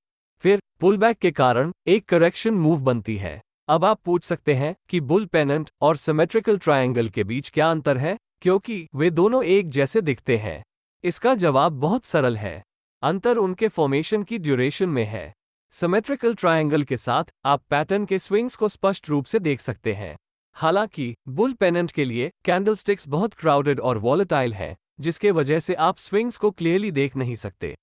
फिर पुलबैक के कारण एक करेक्शन मूव बनती है। अब आप पूछ सकते हैं कि बुल पेनेंट और सिमेट्रिकल ट्रायंगल के बीच क्या अंतर है, क्योंकि वे दोनों एक जैसे दिखते हैं। इसका जवाब बहुत सरल है, अंतर उनके फॉर्मेशन की ड्यूरेशन में है। सिमेट्रिकल ट्रायंगल के साथ आप पैटर्न के स्विंग्स को स्पष्ट रूप से देख सकते हैं। हालांकि बुल पेनेंट के लिए कैंडलस्टिक्स बहुत क्राउडेड और वॉलेटाइल है, जिसके वजह से आप स्विंग्स को क्लियरली देख नहीं सकते।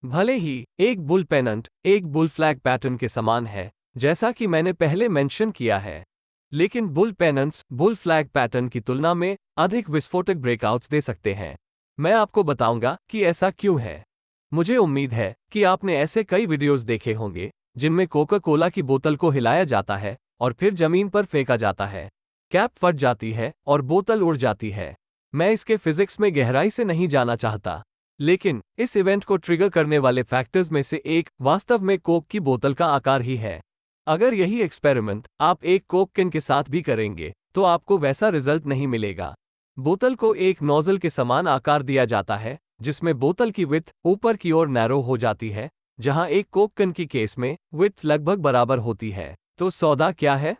भले ही एक बुल पेनेंट एक बुल फ्लैग पैटर्न के समान है, जैसा कि मैंने पहले मेंशन किया है, लेकिन बुल पेनेंट्स बुल फ्लैग पैटर्न की तुलना में अधिक विस्फोटक ब्रेकआउट्स दे सकते हैं। मैं आपको बताऊंगा कि ऐसा क्यों है। मुझे उम्मीद है कि आपने ऐसे कई वीडियोस देखे होंगे जिनमें कोका कोला की बोतल को हिलाया जाता है और फिर जमीन पर फेंका जाता है, कैप फट जाती है और बोतल उड़ जाती है। मैं इसके फिजिक्स में गहराई से नहीं जाना चाहता, लेकिन इस इवेंट को ट्रिगर करने वाले फैक्टर्स में से एक वास्तव में कोक की बोतल का आकार ही है। अगर यही एक्सपेरिमेंट आप एक कोक कैन के साथ भी करेंगे तो आपको वैसा रिजल्ट नहीं मिलेगा। बोतल को एक नोजल के समान आकार दिया जाता है जिसमें बोतल की विड्थ ऊपर की ओर नैरो हो जाती है, जहां एक कोक कैन की केस में विड्थ लगभग बराबर होती है। तो सौदा क्या है?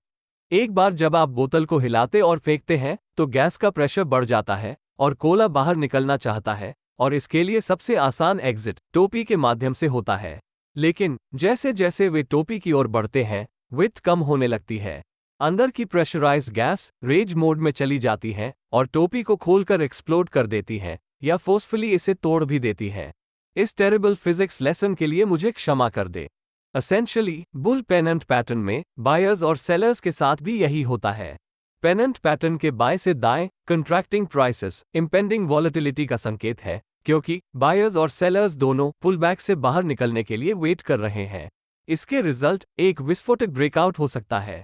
एक बार जब आप बोतल को हिलाते और फेंकते हैं तो गैस का प्रेशर बढ़ जाता है और कोला बाहर निकलना चाहता है, और इसके लिए सबसे आसान एग्जिट टोपी के माध्यम से होता है। लेकिन जैसे जैसे वे टोपी की ओर बढ़ते हैं, विड्थ कम होने लगती है। अंदर की प्रेशराइज्ड गैस रेज मोड में चली जाती है और टोपी को खोलकर एक्सप्लोड कर देती है या फोर्सफुली इसे तोड़ भी देती है। इस टेरिबल फिजिक्स लेसन के लिए मुझे क्षमा कर दे। एसेंशियली बुल पेनेंट पैटर्न में बायर्स और सेलर्स के साथ भी यही होता है। पेनेंट पैटर्न के बाएं से दाएं कंट्रैक्टिंग प्राइसेस इंपेंडिंग वॉलेटिलिटी का संकेत है, क्योंकि बायर्स और सेलर्स दोनों पुलबैक से बाहर निकलने के लिए वेट कर रहे हैं। इसके रिजल्ट एक विस्फोटक ब्रेकआउट हो सकता है।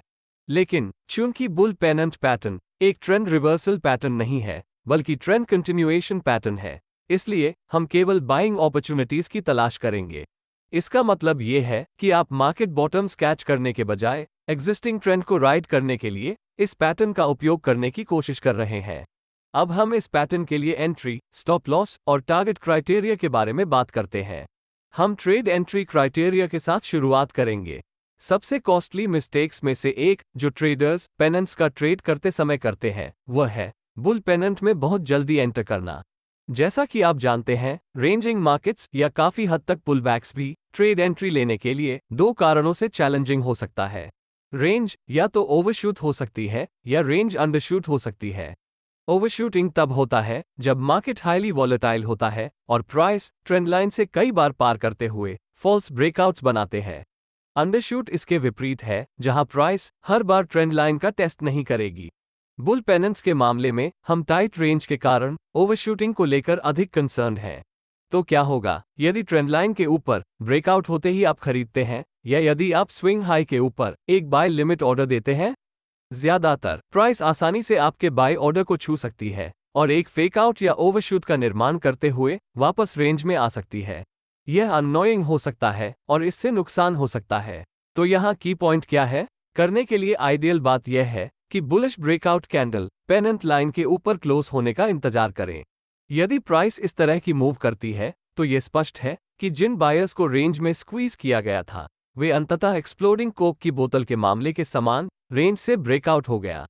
लेकिन चूंकि बुल पेनेंट पैटर्न एक ट्रेंड रिवर्सल पैटर्न नहीं है, बल्कि ट्रेंड कंटिन्यूएशन पैटर्न है, इसलिए हम केवल बाइंग अपॉर्चुनिटीज की तलाश करेंगे। इसका मतलब यह है कि आप मार्केट बॉटम्स कैच करने के बजाय एग्जिस्टिंग ट्रेंड को राइड करने के लिए इस पैटर्न का उपयोग करने की कोशिश कर रहे हैं। अब हम इस पैटर्न के लिए एंट्री, स्टॉप लॉस और टारगेट क्राइटेरिया के बारे में बात करते हैं। हम ट्रेड एंट्री क्राइटेरिया के साथ शुरुआत करेंगे। सबसे कॉस्टली मिस्टेक्स में से एक जो ट्रेडर्स पेनेंट्स का ट्रेड करते समय करते हैं, वह है बुल पेनेंट में बहुत जल्दी एंटर करना। जैसा कि आप जानते हैं, रेंजिंग मार्केट्स या काफी हद तक पुलबैक्स भी ट्रेड एंट्री लेने के लिए दो कारणों से चैलेंजिंग हो सकता है। रेंज या तो ओवरशूट हो सकती है या रेंज अंडरशूट हो सकती है। ओवरशूटिंग तब होता है जब मार्केट हाईली वॉलेटाइल होता है और प्राइस ट्रेंड लाइन से कई बार पार करते हुए फॉल्स ब्रेकआउट्स बनाते हैं। अंडरशूट इसके विपरीत है, जहां प्राइस हर बार ट्रेंड लाइन का टेस्ट नहीं करेगी। बुल पेनेंट्स के मामले में हम टाइट रेंज के कारण ओवरशूटिंग को लेकर अधिक कंसर्न्ड हैं। तो क्या होगा यदि ट्रेंड लाइन के ऊपर ब्रेकआउट होते ही आप खरीदते हैं, या यदि आप स्विंग हाई के ऊपर एक बाय लिमिट ऑर्डर देते हैं? ज्यादातर प्राइस आसानी से आपके बाय ऑर्डर को छू सकती है और एक फेकआउट या ओवरशूट का निर्माण करते हुए वापस रेंज में आ सकती है। यह अननोइंग हो सकता है और इससे नुकसान हो सकता है। तो यहाँ की पॉइंट क्या है? करने के लिए आइडियल बात यह है कि bullish breakout candle pennant line के ऊपर क्लोज होने का इंतजार करें। यदि प्राइस इस तरह की मूव करती है, तो यह स्पष्ट है कि जिन बायर्स को रेंज में स्क्वीज किया गया था, वे अंततः एक्सप्लोडिंग कोक की बोतल के मामले के समान रेंज से ब्रेकआउट हो गया।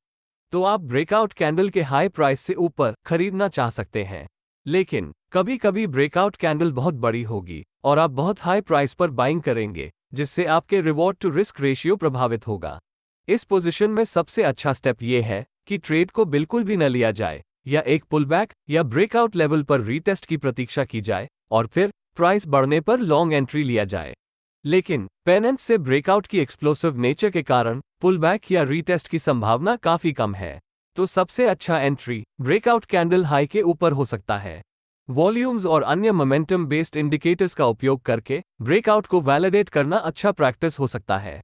तो आप ब्रेकआउट कैंडल के हाई प्राइस से ऊपर खरीदना चाह सकते हैं, लेकिन कभी कभी ब्रेकआउट कैंडल बहुत बड़ी होगी और आप बहुत हाई प्राइस पर बाइंग करेंगे, जिससे आपके रिवॉर्ड टू रिस्क रेशियो प्रभावित होगा। इस पोजीशन में सबसे अच्छा स्टेप यह है कि ट्रेड को बिल्कुल भी न लिया जाए या एक पुलबैक या ब्रेकआउट लेवल पर रीटेस्ट की प्रतीक्षा की जाए और फिर प्राइस बढ़ने पर लॉन्ग एंट्री लिया जाए। लेकिन पेनेंट से ब्रेकआउट की एक्सप्लोसिव नेचर के कारण पुलबैक या रीटेस्ट की संभावना काफी कम है। तो सबसे अच्छा एंट्री ब्रेकआउट कैंडल हाई के ऊपर हो सकता है। वॉल्यूम्स और अन्य मोमेंटम बेस्ड इंडिकेटर्स का उपयोग करके ब्रेकआउट को वैलिडेट करना अच्छा प्रैक्टिस हो सकता है।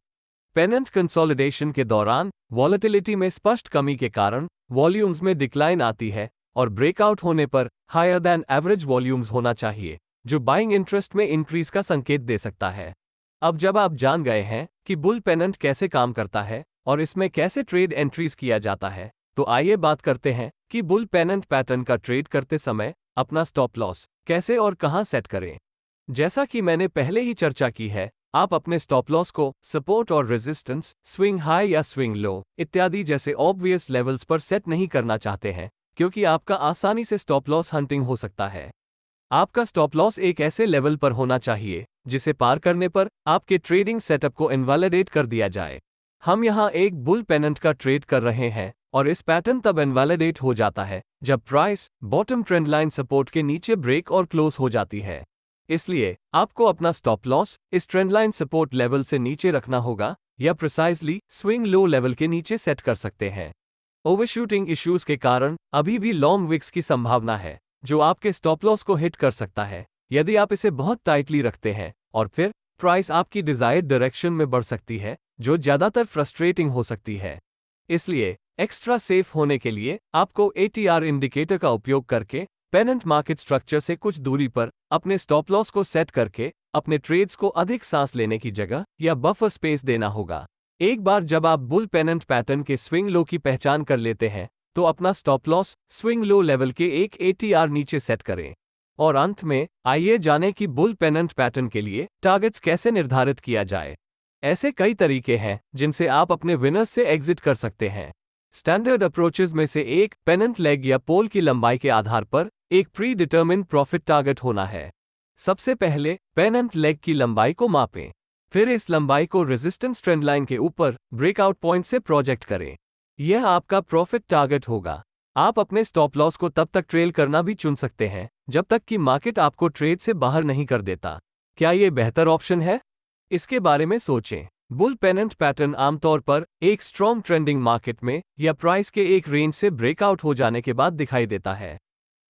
पेनेंट कंसोलिडेशन के दौरान वॉलेटिलिटी में स्पष्ट कमी के कारण वॉल्यूम्स में डिक्लाइन आती है और ब्रेकआउट होने पर हायर दैन एवरेज वॉल्यूम्स होना चाहिए, जो बाइंग इंटरेस्ट में इंक्रीज का संकेत दे सकता है। अब जब आप जान गए हैं कि बुल पेनेंट कैसे काम करता है और इसमें कैसे ट्रेड एंट्रीज किया जाता है, तो आइए बात करते हैं कि बुल पेनेंट पैटर्न का ट्रेड करते समय अपना स्टॉप लॉस कैसे और कहां सेट करें। जैसा कि मैंने पहले ही चर्चा की है, आप अपने स्टॉप लॉस को सपोर्ट और रेजिस्टेंस, स्विंग हाई या स्विंग लो इत्यादि जैसे ऑब्वियस लेवल्स पर सेट नहीं करना चाहते हैं, क्योंकि आपका आसानी से स्टॉप लॉस हंटिंग हो सकता है। आपका स्टॉप लॉस एक ऐसे लेवल पर होना चाहिए जिसे पार करने पर आपके ट्रेडिंग सेटअप को इनवैलिडेट कर दिया जाए। हम यहाँ एक बुल पेनेंट का ट्रेड कर रहे हैं और इस पैटर्न तब इनवैलिडेट हो जाता है जब price bottom trend line support के नीचे ब्रेक और क्लोज हो जाती है। इसलिए आपको अपना स्टॉप लॉस इस ट्रेंड लाइन सपोर्ट लेवल से नीचे रखना होगा या प्रिसाइजली स्विंग लो लेवल के नीचे सेट कर सकते हैं। ओवरशूटिंग इश्यूज के कारण अभी भी लॉन्ग विक्स की संभावना है, जो आपके स्टॉप लॉस को हिट कर सकता है यदि आप इसे बहुत टाइटली रखते हैं, और फिर प्राइस आपकी डिजायर्ड डायरेक्शन में बढ़ सकती है, जो ज्यादातर फ्रस्ट्रेटिंग हो सकती है। इसलिए एक्स्ट्रा सेफ होने के लिए आपको ATR इंडिकेटर का उपयोग करके पेनेंट मार्केट स्ट्रक्चर से कुछ दूरी पर अपने स्टॉप लॉस को सेट करके अपने ट्रेड्स को अधिक सांस लेने की जगह या बफर स्पेस देना होगा। एक बार जब आप बुल पेनेंट पैटर्न के स्विंग लो की पहचान कर लेते हैं, तो अपना stop loss swing low level के एक ATR नीचे सेट करें। और अंत में आइए जानें कि बुल पेनेंट पैटर्न के लिए टारगेट्स कैसे निर्धारित किया जाए। ऐसे कई तरीके हैं जिनसे आप अपने विनर्स से एग्जिट कर सकते हैं। स्टैंडर्ड अप्रोचेज में से एक पेनेंट लेग या पोल की लंबाई के आधार पर एक प्री डिटर्मिन्ड प्रॉफिट टारगेट होना है। सबसे पहले पेनेंट लेग की लंबाई को मापें, फिर इस लंबाई को रेजिस्टेंस ट्रेंड लाइन के ऊपर ब्रेकआउट पॉइंट से प्रोजेक्ट करें। यह आपका प्रॉफिट टारगेट होगा। आप अपने स्टॉप लॉस को तब तक ट्रेल करना भी चुन सकते हैं जब तक कि मार्केट आपको ट्रेड से बाहर नहीं कर देता। क्या यह बेहतर ऑप्शन है? इसके बारे में सोचें। बुल पेनेंट पैटर्न आमतौर पर एक स्ट्रॉन्ग ट्रेंडिंग मार्केट में या प्राइस के एक रेंज से ब्रेकआउट हो जाने के बाद दिखाई देता है।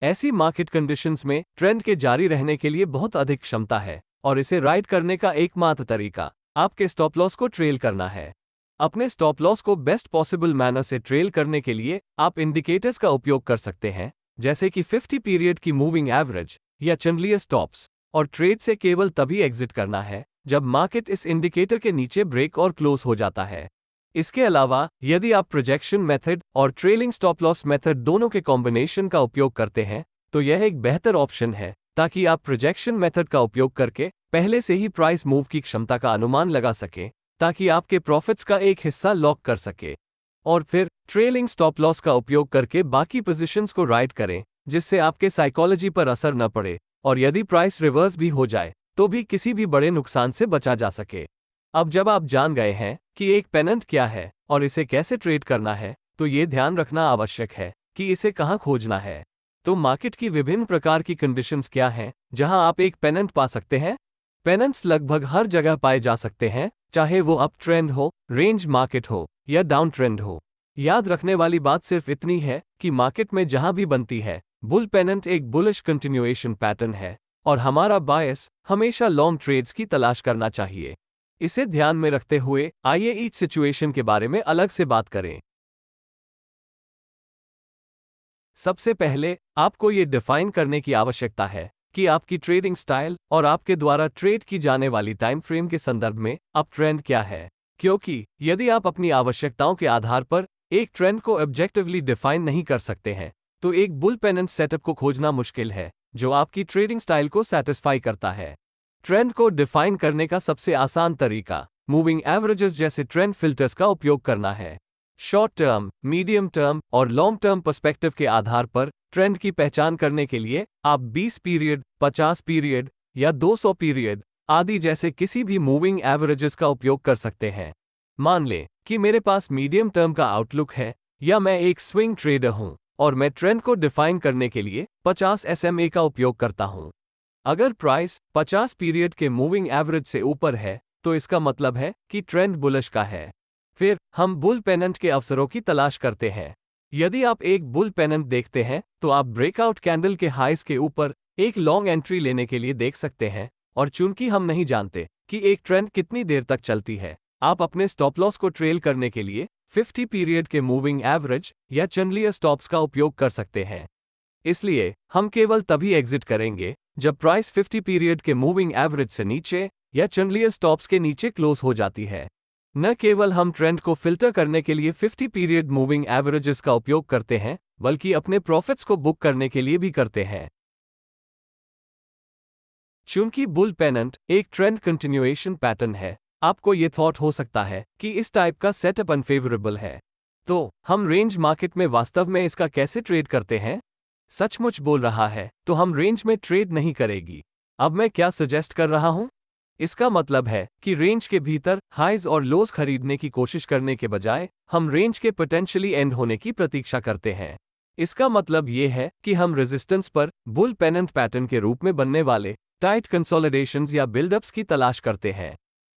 ऐसी मार्केट कंडीशंस में ट्रेंड के जारी रहने के लिए बहुत अधिक क्षमता है और इसे राइड करने का एकमात्र तरीका आपके स्टॉप लॉस को ट्रेल करना है। अपने स्टॉप लॉस को बेस्ट पॉसिबल मैनर से ट्रेल करने के लिए आप इंडिकेटर्स का उपयोग कर सकते हैं, जैसे कि 50 पीरियड की मूविंग एवरेज या चैंडलियर स्टॉप्स, और ट्रेड से केवल तभी एग्जिट करना है जब मार्केट इस इंडिकेटर के नीचे ब्रेक और क्लोज हो जाता है। इसके अलावा यदि आप प्रोजेक्शन मेथड और ट्रेलिंग स्टॉप लॉस मेथड दोनों के कॉम्बिनेशन का उपयोग करते हैं तो यह एक बेहतर ऑप्शन है, ताकि आप प्रोजेक्शन मेथड का उपयोग करके पहले से ही प्राइस मूव की क्षमता का अनुमान लगा सकें, ताकि आपके प्रॉफिट्स का एक हिस्सा लॉक कर सके, और फिर ट्रेलिंग स्टॉप लॉस का उपयोग करके बाकी पोजीशंस को राइड करें, जिससे आपके साइकोलॉजी पर असर न पड़े और यदि प्राइस रिवर्स भी हो जाए तो भी किसी भी बड़े नुकसान से बचा जा सके। अब जब आप जान गए हैं कि एक पेनेंट क्या है और इसे कैसे ट्रेड करना है, तो ये ध्यान रखना आवश्यक है कि इसे कहाँ खोजना है। तो मार्केट की विभिन्न प्रकार की कंडीशंस क्या हैं जहां आप एक पेनेंट पा सकते हैं? पेनेंट्स लगभग हर जगह पाए जा सकते हैं, चाहे वो अप ट्रेंड हो, रेंज मार्केट हो या डाउन ट्रेंड हो। याद रखने वाली बात सिर्फ इतनी है कि मार्केट में जहां भी बनती है बुल पेनेंट एक बुलिश कंटिन्यूएशन पैटर्न है और हमारा बायस हमेशा लॉन्ग ट्रेड्स की तलाश करना चाहिए। इसे ध्यान में रखते हुए आइए ईच सिचुएशन के बारे में अलग से बात करें। सबसे पहले आपको ये डिफाइन करने की आवश्यकता है कि आपकी ट्रेडिंग स्टाइल और आपके द्वारा ट्रेड की जाने वाली टाइम फ्रेम के संदर्भ में अप ट्रेंड क्या है, क्योंकि यदि आप अपनी आवश्यकताओं के आधार पर एक ट्रेंड को ऑब्जेक्टिवली डिफाइन नहीं कर सकते हैं तो एक बुल पेनेंट सेटअप को खोजना मुश्किल है जो आपकी ट्रेडिंग स्टाइल को सेटिस्फाई करता है। ट्रेंड को डिफाइन करने का सबसे आसान तरीका मूविंग एवरेजेस जैसे ट्रेंड फिल्टर्स का उपयोग करना है। शॉर्ट टर्म, मीडियम टर्म और लॉन्ग टर्म पर्सपेक्टिव के आधार पर ट्रेंड की पहचान करने के लिए आप 20 पीरियड, 50 पीरियड या 200 पीरियड आदि जैसे किसी भी मूविंग एवरेजेस का उपयोग कर सकते हैं। मान लें कि मेरे पास मीडियम टर्म का आउटलुक है या मैं एक स्विंग ट्रेडर हूं और मैं ट्रेंड को डिफाइन करने के लिए 50 SMA का उपयोग करता हूं। अगर प्राइस 50 पीरियड के मूविंग एवरेज से ऊपर है तो इसका मतलब है कि ट्रेंड बुलिश का है। फिर हम बुल पेनेंट के अवसरों की तलाश करते हैं। यदि आप एक बुल पेनेंट देखते हैं तो आप ब्रेकआउट कैंडल के हाइस के ऊपर एक लॉन्ग एंट्री लेने के लिए देख सकते हैं, और चूंकि हम नहीं जानते कि एक ट्रेंड कितनी देर तक चलती है, आप अपने स्टॉप लॉस को ट्रेल करने के लिए 50 पीरियड के मूविंग एवरेज या चैंडलियर स्टॉप्स का उपयोग कर सकते हैं। इसलिए हम केवल तभी एग्जिट करेंगे जब प्राइस 50 पीरियड के मूविंग एवरेज से नीचे या चैंडलियर स्टॉप्स के नीचे क्लोज हो जाती है। न केवल हम ट्रेंड को फिल्टर करने के लिए 50 पीरियड मूविंग एवरेजेस का उपयोग करते हैं, बल्कि अपने प्रॉफिट्स को बुक करने के लिए भी करते हैं। चूंकि बुल पेनेंट एक ट्रेंड कंटिन्यूएशन पैटर्न है, आपको ये थॉट हो सकता है कि इस टाइप का सेटअप अनफेवरेबल है। तो हम रेंज मार्केट में वास्तव में इसका कैसे ट्रेड करते हैं? सचमुच बोल रहा है तो हम रेंज में ट्रेड नहीं करेगी। अब मैं क्या सजेस्ट कर रहा हूं? इसका मतलब है कि रेंज के भीतर हाइज और लोज खरीदने की कोशिश करने के बजाय हम रेंज के पोटेंशियली एंड होने की प्रतीक्षा करते हैं। इसका मतलब ये है कि हम रेजिस्टेंस पर बुल पेनेंट पैटर्न के रूप में बनने वाले टाइट कंसोलिडेशंस या बिल्डअप्स की तलाश करते हैं।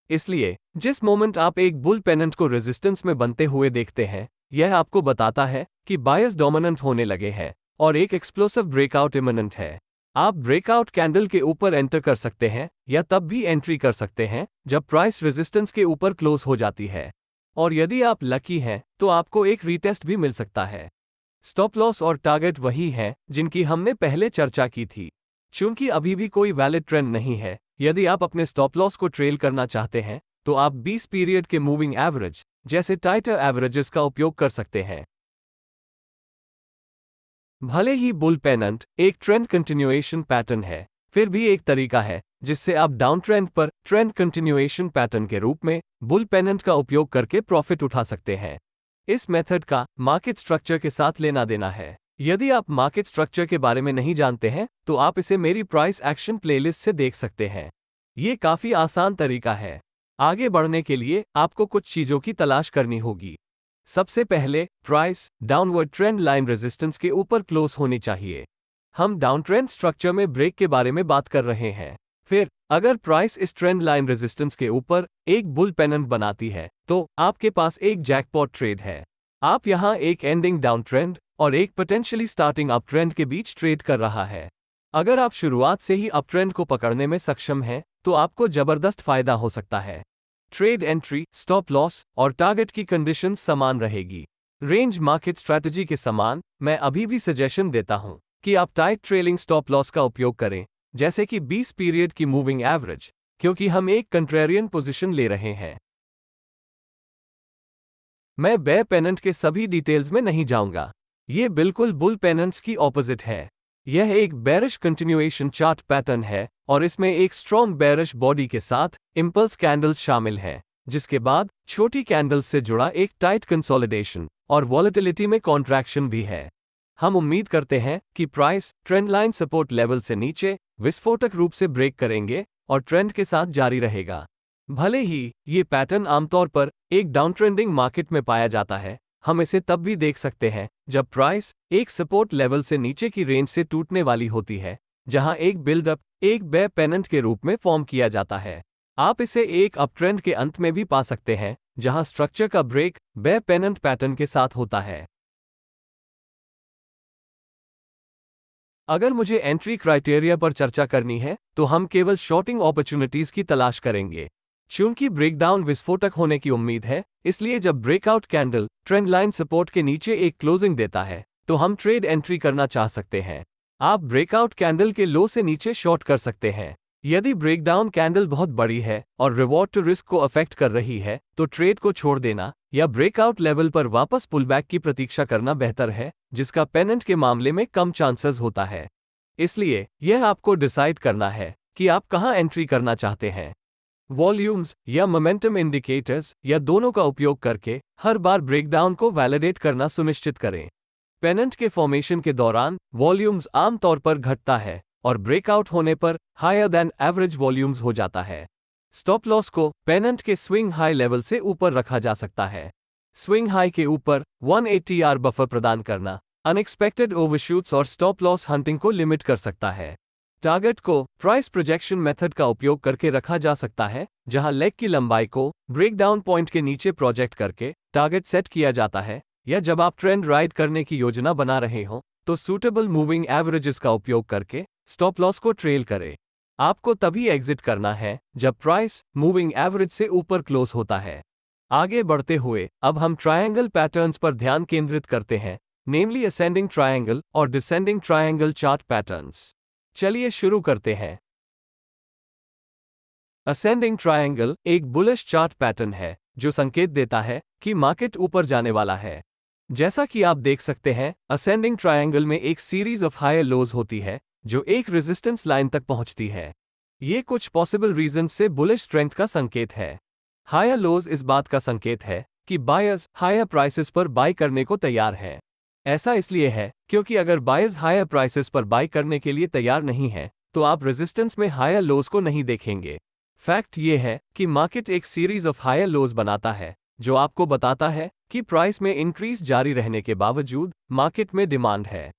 इसलिए जिस मोमेंट आप एक बुल पेनेंट को रेजिस्टेंस में बनते हुए देखते हैं, यह आपको बताता है कि बायस डोमिनेंट होने लगे हैं और एक एक्सप्लोसिव ब्रेकआउट इमिनेंट है। आप ब्रेकआउट कैंडल के ऊपर एंटर कर सकते हैं या तब भी एंट्री कर सकते हैं जब प्राइस रेजिस्टेंस के ऊपर क्लोज हो जाती है, और यदि आप लकी हैं तो आपको एक रीटेस्ट भी मिल सकता है। स्टॉप लॉस और टारगेट वही हैं जिनकी हमने पहले चर्चा की थी। चूंकि अभी भी कोई वैलिड ट्रेंड नहीं है, यदि आप अपने स्टॉप लॉस को ट्रेल करना चाहते हैं तो आप 20 पीरियड के मूविंग एवरेज जैसे टाइटर एवरेजेस का उपयोग कर सकते हैं। भले ही बुल पेनेंट एक ट्रेंड कंटिन्यूएशन पैटर्न है, फिर भी एक तरीका है जिससे आप डाउन ट्रेंड पर ट्रेंड कंटिन्यूएशन पैटर्न के रूप में बुल पेनेंट का उपयोग करके प्रॉफिट उठा सकते हैं। इस मेथड का मार्केट स्ट्रक्चर के साथ लेना देना है। यदि आप मार्केट स्ट्रक्चर के बारे में नहीं जानते हैं तो आप इसे मेरी प्राइस एक्शन प्लेलिस्ट से देख सकते हैं। ये काफी आसान तरीका है। आगे बढ़ने के लिए आपको कुछ चीजों की तलाश करनी होगी। सबसे पहले price downward trend line resistance के ऊपर क्लोज होनी चाहिए। हम डाउन ट्रेंड स्ट्रक्चर में ब्रेक के बारे में बात कर रहे हैं। फिर अगर प्राइस इस ट्रेंड लाइन रेजिस्टेंस के ऊपर एक बुल पेनेंट बनाती है तो आपके पास एक जैकपॉट ट्रेड है। आप यहां एक एंडिंग डाउन ट्रेंड और एक पोटेंशियली स्टार्टिंग अप ट्रेंड के बीच ट्रेड कर रहा है। अगर आप शुरुआत से ही अप ट्रेंड को पकड़ने में सक्षम हैं तो आपको जबरदस्त फायदा हो सकता है। ट्रेड एंट्री, स्टॉप लॉस और टारगेट की कंडीशंस समान रहेगी। रेंज मार्केट स्ट्रैटेजी के समान मैं अभी भी सजेशन देता हूं कि आप टाइट ट्रेलिंग स्टॉप लॉस का उपयोग करें, जैसे कि 20 पीरियड की मूविंग एवरेज, क्योंकि हम एक कंट्रेरियन पोजीशन ले रहे हैं। मैं बेयर पेनेंट के सभी डिटेल्स में नहीं जाऊंगा। ये बिल्कुल बुल पेनेंट्स की ऑपोजिट है। यह एक बेरिश कंटिन्यूएशन चार्ट पैटर्न है और इसमें एक स्ट्रॉन्ग बेरिश बॉडी के साथ इंपल्स कैंडल्स शामिल हैं, जिसके बाद छोटी कैंडल्स से जुड़ा एक टाइट कंसोलिडेशन और वॉलेटिलिटी में कॉन्ट्रैक्शन भी है। हम उम्मीद करते हैं कि price trend line support level से नीचे विस्फोटक रूप से ब्रेक करेंगे और ट्रेंड के साथ जारी रहेगा। भले ही ये पैटर्न आमतौर पर एक डाउन ट्रेंडिंग मार्केट में पाया जाता है, हम इसे तब भी देख सकते हैं जब प्राइस एक सपोर्ट लेवल से नीचे की रेंज से टूटने वाली होती है, जहां एक बिल्डअप एक बेयर पेनेंट के रूप में फॉर्म किया जाता है। आप इसे एक अप ट्रेंड के अंत में भी पा सकते हैं, जहां स्ट्रक्चर का ब्रेक बेयर पेनेंट पैटर्न के साथ होता है। अगर मुझे एंट्री क्राइटेरिया पर चर्चा करनी है तो हम केवल शॉर्टिंग अपॉर्चुनिटीज की तलाश करेंगे। चूंकि ब्रेकडाउन विस्फोटक होने की उम्मीद है, इसलिए जब breakout candle trend line support के नीचे एक क्लोजिंग देता है तो हम ट्रेड एंट्री करना चाह सकते हैं। आप ब्रेकआउट कैंडल के लो से नीचे शॉर्ट कर सकते हैं। यदि ब्रेकडाउन कैंडल बहुत बड़ी है और रिवॉर्ड टू रिस्क को अफेक्ट कर रही है तो ट्रेड को छोड़ देना या ब्रेकआउट लेवल पर वापस पुलबैक की प्रतीक्षा करना बेहतर है, जिसका पेनेंट के मामले में कम चांसेस होता है। इसलिए यह आपको डिसाइड करना है कि आप कहां एंट्री करना चाहते हैं। वॉल्यूम्स या मोमेंटम इंडिकेटर्स या दोनों का उपयोग करके हर बार ब्रेकडाउन को वैलिडेट करना सुनिश्चित करें। पेनेंट के फॉर्मेशन के दौरान वॉल्यूम्स आमतौर पर घटता है और ब्रेकआउट होने पर हायर देन एवरेज वॉल्यूम्स हो जाता है। स्टॉप लॉस को पेनेंट के स्विंग हाई लेवल से ऊपर रखा जा सकता है। स्विंग हाई के ऊपर 180 आर बफर प्रदान करना अनएक्सपेक्टेड ओवरशूट्स और स्टॉप लॉस हंटिंग को लिमिट कर सकता है। टारगेट को प्राइस प्रोजेक्शन मेथड का उपयोग करके रखा जा सकता है, जहां लेग की लंबाई को ब्रेकडाउन पॉइंट के नीचे प्रोजेक्ट करके टारगेट सेट किया जाता है, या जब आप ट्रेंड राइड करने की योजना बना रहे हो तो सूटेबल मूविंग एवरेजेस का उपयोग करके स्टॉप लॉस को ट्रेल करें। आपको तभी एग्जिट करना है जब प्राइस मूविंग एवरेज से ऊपर क्लोज होता है। आगे बढ़ते हुए अब हम ट्रायंगल पैटर्न्स पर ध्यान केंद्रित करते हैं, नेमली असेंडिंग ट्रायंगल और डिसेंडिंग ट्रायंगल चार्ट पैटर्न्स। चलिए शुरू करते हैं। असेंडिंग ट्रायंगल एक बुलिश चार्ट पैटर्न है जो संकेत देता है कि मार्केट ऊपर जाने वाला है। जैसा कि आप देख सकते हैं, असेंडिंग ट्रायंगल में एक सीरीज ऑफ हायर लोज होती है जो एक रेजिस्टेंस लाइन तक पहुंचती है। ये कुछ पॉसिबल रीजन से बुलिश स्ट्रेंथ का संकेत है। हायर लोज इस बात का संकेत है कि बायर्स हायर प्राइसेस पर बाय करने को तैयार है। ऐसा इसलिए है क्योंकि अगर बायर्स हायर प्राइसेस पर बाय करने के लिए तैयार नहीं है तो आप रेजिस्टेंस में हायर लोज को नहीं देखेंगे। फैक्ट ये है कि मार्केट एक सीरीज ऑफ हायर लोज बनाता है जो आपको बताता है कि प्राइस में इंक्रीज जारी रहने के बावजूद मार्केट में डिमांड है।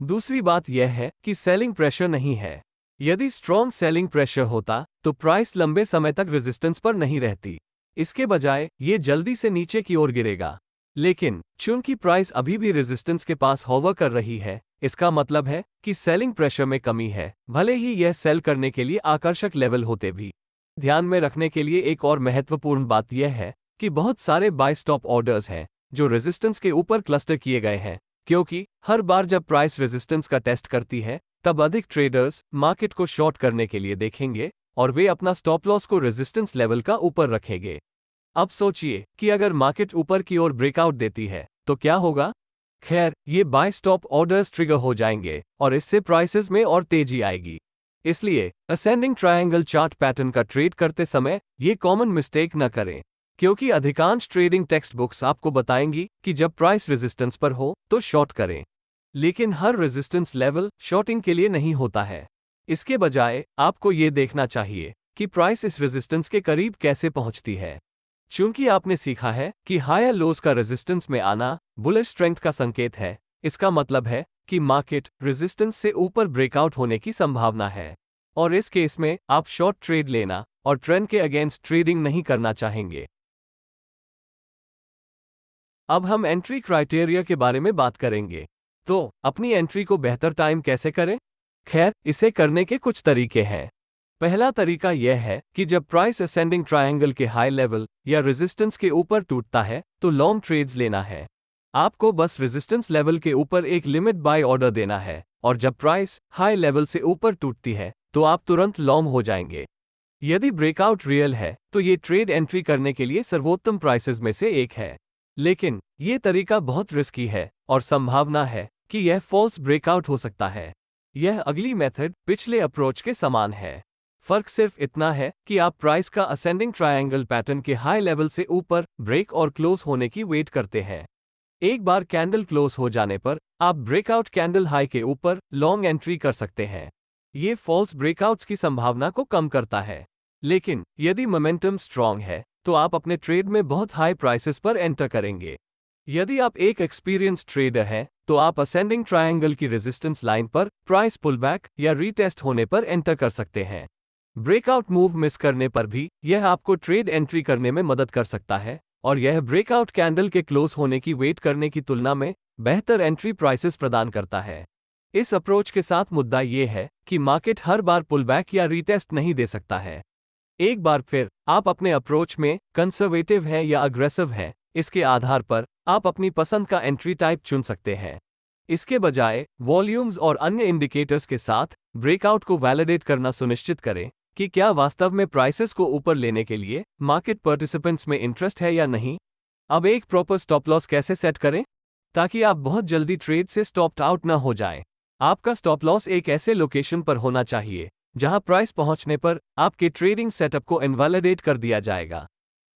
दूसरी बात यह है कि सेलिंग प्रेशर नहीं है। यदि स्ट्रॉन्ग सेलिंग प्रेशर होता तो प्राइस लंबे समय तक रेजिस्टेंस पर नहीं रहती। इसके बजाय ये जल्दी से नीचे की ओर गिरेगा। लेकिन चूंकि प्राइस अभी भी रेजिस्टेंस के पास होवर कर रही है, इसका मतलब है कि सेलिंग प्रेशर में कमी है, भले ही यह सेल करने के लिए आकर्षक लेवल होते भी। ध्यान में रखने के लिए एक और महत्वपूर्ण बात यह है कि बहुत सारे बाय स्टॉप ऑर्डर्स हैं जो रेजिस्टेंस के ऊपर क्लस्टर किए गए हैं, क्योंकि हर बार जब प्राइस रेजिस्टेंस का टेस्ट करती है तब अधिक ट्रेडर्स मार्केट को शॉर्ट करने के लिए देखेंगे और वे अपना स्टॉप लॉस को रेजिस्टेंस लेवल का ऊपर रखेंगे। अब सोचिए कि अगर मार्केट ऊपर की ओर ब्रेकआउट देती है तो क्या होगा। खैर, ये बाय स्टॉप ऑर्डर्स ट्रिगर हो जाएंगे और इससे प्राइसेस में और तेजी आएगी। इसलिए असेंडिंग ट्रायंगल चार्ट पैटर्न का ट्रेड करते समय ये कॉमन मिस्टेक न करें। क्योंकि अधिकांश ट्रेडिंग टेक्स्ट बुक्स आपको बताएंगी कि जब प्राइस रेजिस्टेंस पर हो तो शॉर्ट करें। लेकिन हर रेजिस्टेंस लेवल शॉर्टिंग के लिए नहीं होता है। इसके बजाय आपको ये देखना चाहिए कि प्राइस इस रेजिस्टेंस के करीब कैसे पहुंचती है। चूंकि आपने सीखा है कि हायर लोज का रेजिस्टेंस में आना बुलिश स्ट्रेंथ का संकेत है, इसका मतलब है कि मार्केट रेजिस्टेंस से ऊपर ब्रेकआउट होने की संभावना है, और इस केस में आप शॉर्ट ट्रेड लेना और ट्रेंड के अगेंस्ट ट्रेडिंग नहीं करना चाहेंगे। अब हम एंट्री क्राइटेरिया के बारे में बात करेंगे। तो अपनी एंट्री को बेहतर टाइम कैसे करें? खैर, इसे करने के कुछ तरीके हैं। पहला तरीका यह है कि जब प्राइस असेंडिंग ट्रायंगल के हाई लेवल या रेजिस्टेंस के ऊपर टूटता है तो लॉन्ग ट्रेड्स लेना है। आपको बस रेजिस्टेंस लेवल के ऊपर एक लिमिट बाय ऑर्डर देना है, और जब प्राइस हाई लेवल से ऊपर टूटती है तो आप तुरंत लॉन्ग हो जाएंगे। यदि ब्रेकआउट रियल है तो ये ट्रेड एंट्री करने के लिए सर्वोत्तम प्राइसेस में से एक है। लेकिन ये तरीका बहुत रिस्की है और संभावना है कि यह फॉल्स ब्रेकआउट हो सकता है। यह अगली मेथड पिछले अप्रोच के समान है। फर्क सिर्फ इतना है कि आप प्राइस का असेंडिंग ट्रायंगल पैटर्न के हाई लेवल से ऊपर ब्रेक और क्लोज होने की वेट करते हैं। एक बार कैंडल क्लोज हो जाने पर आप ब्रेकआउट कैंडल हाई के ऊपर लॉन्ग एंट्री कर सकते हैं। ये फॉल्स ब्रेकआउट्स की संभावना को कम करता है। लेकिन यदि मोमेंटम स्ट्रांग है तो आप अपने ट्रेड में बहुत हाई प्राइसेस पर एंटर करेंगे। यदि आप एक एक्सपीरियंस ट्रेडर हैं तो आप असेंडिंग ट्रायंगल की रेजिस्टेंस लाइन पर प्राइस पुलबैक या रीटेस्ट होने पर एंटर कर सकते हैं। ब्रेकआउट मूव मिस करने पर भी यह आपको ट्रेड एंट्री करने में मदद कर सकता है, और यह ब्रेकआउट कैंडल के क्लोज होने की वेट करने की तुलना में बेहतर एंट्री प्राइसेस प्रदान करता है। इस अप्रोच के साथ मुद्दा यह है कि मार्केट हर बार पुलबैक या रीटेस्ट नहीं दे सकता है। एक बार फिर आप अपने अप्रोच में कंजर्वेटिव हैं या अग्रेसिव हैं, इसके आधार पर आप अपनी पसंद का एंट्री टाइप चुन सकते हैं। इसके बजाय वॉल्यूम्स और अन्य इंडिकेटर्स के साथ ब्रेकआउट को वैलिडेट करना सुनिश्चित करें कि क्या वास्तव में प्राइसेस को ऊपर लेने के लिए मार्केट पार्टिसिपेंट्स में इंटरेस्ट है या नहीं। अब एक प्रॉपर स्टॉप लॉस कैसे सेट करें ताकि आप बहुत जल्दी ट्रेड से स्टॉप्ड आउट न हो जाएं। आपका स्टॉप लॉस एक ऐसे लोकेशन पर होना चाहिए जहां प्राइस पहुंचने पर आपके ट्रेडिंग सेटअप को इनवैलिडेट कर दिया जाएगा।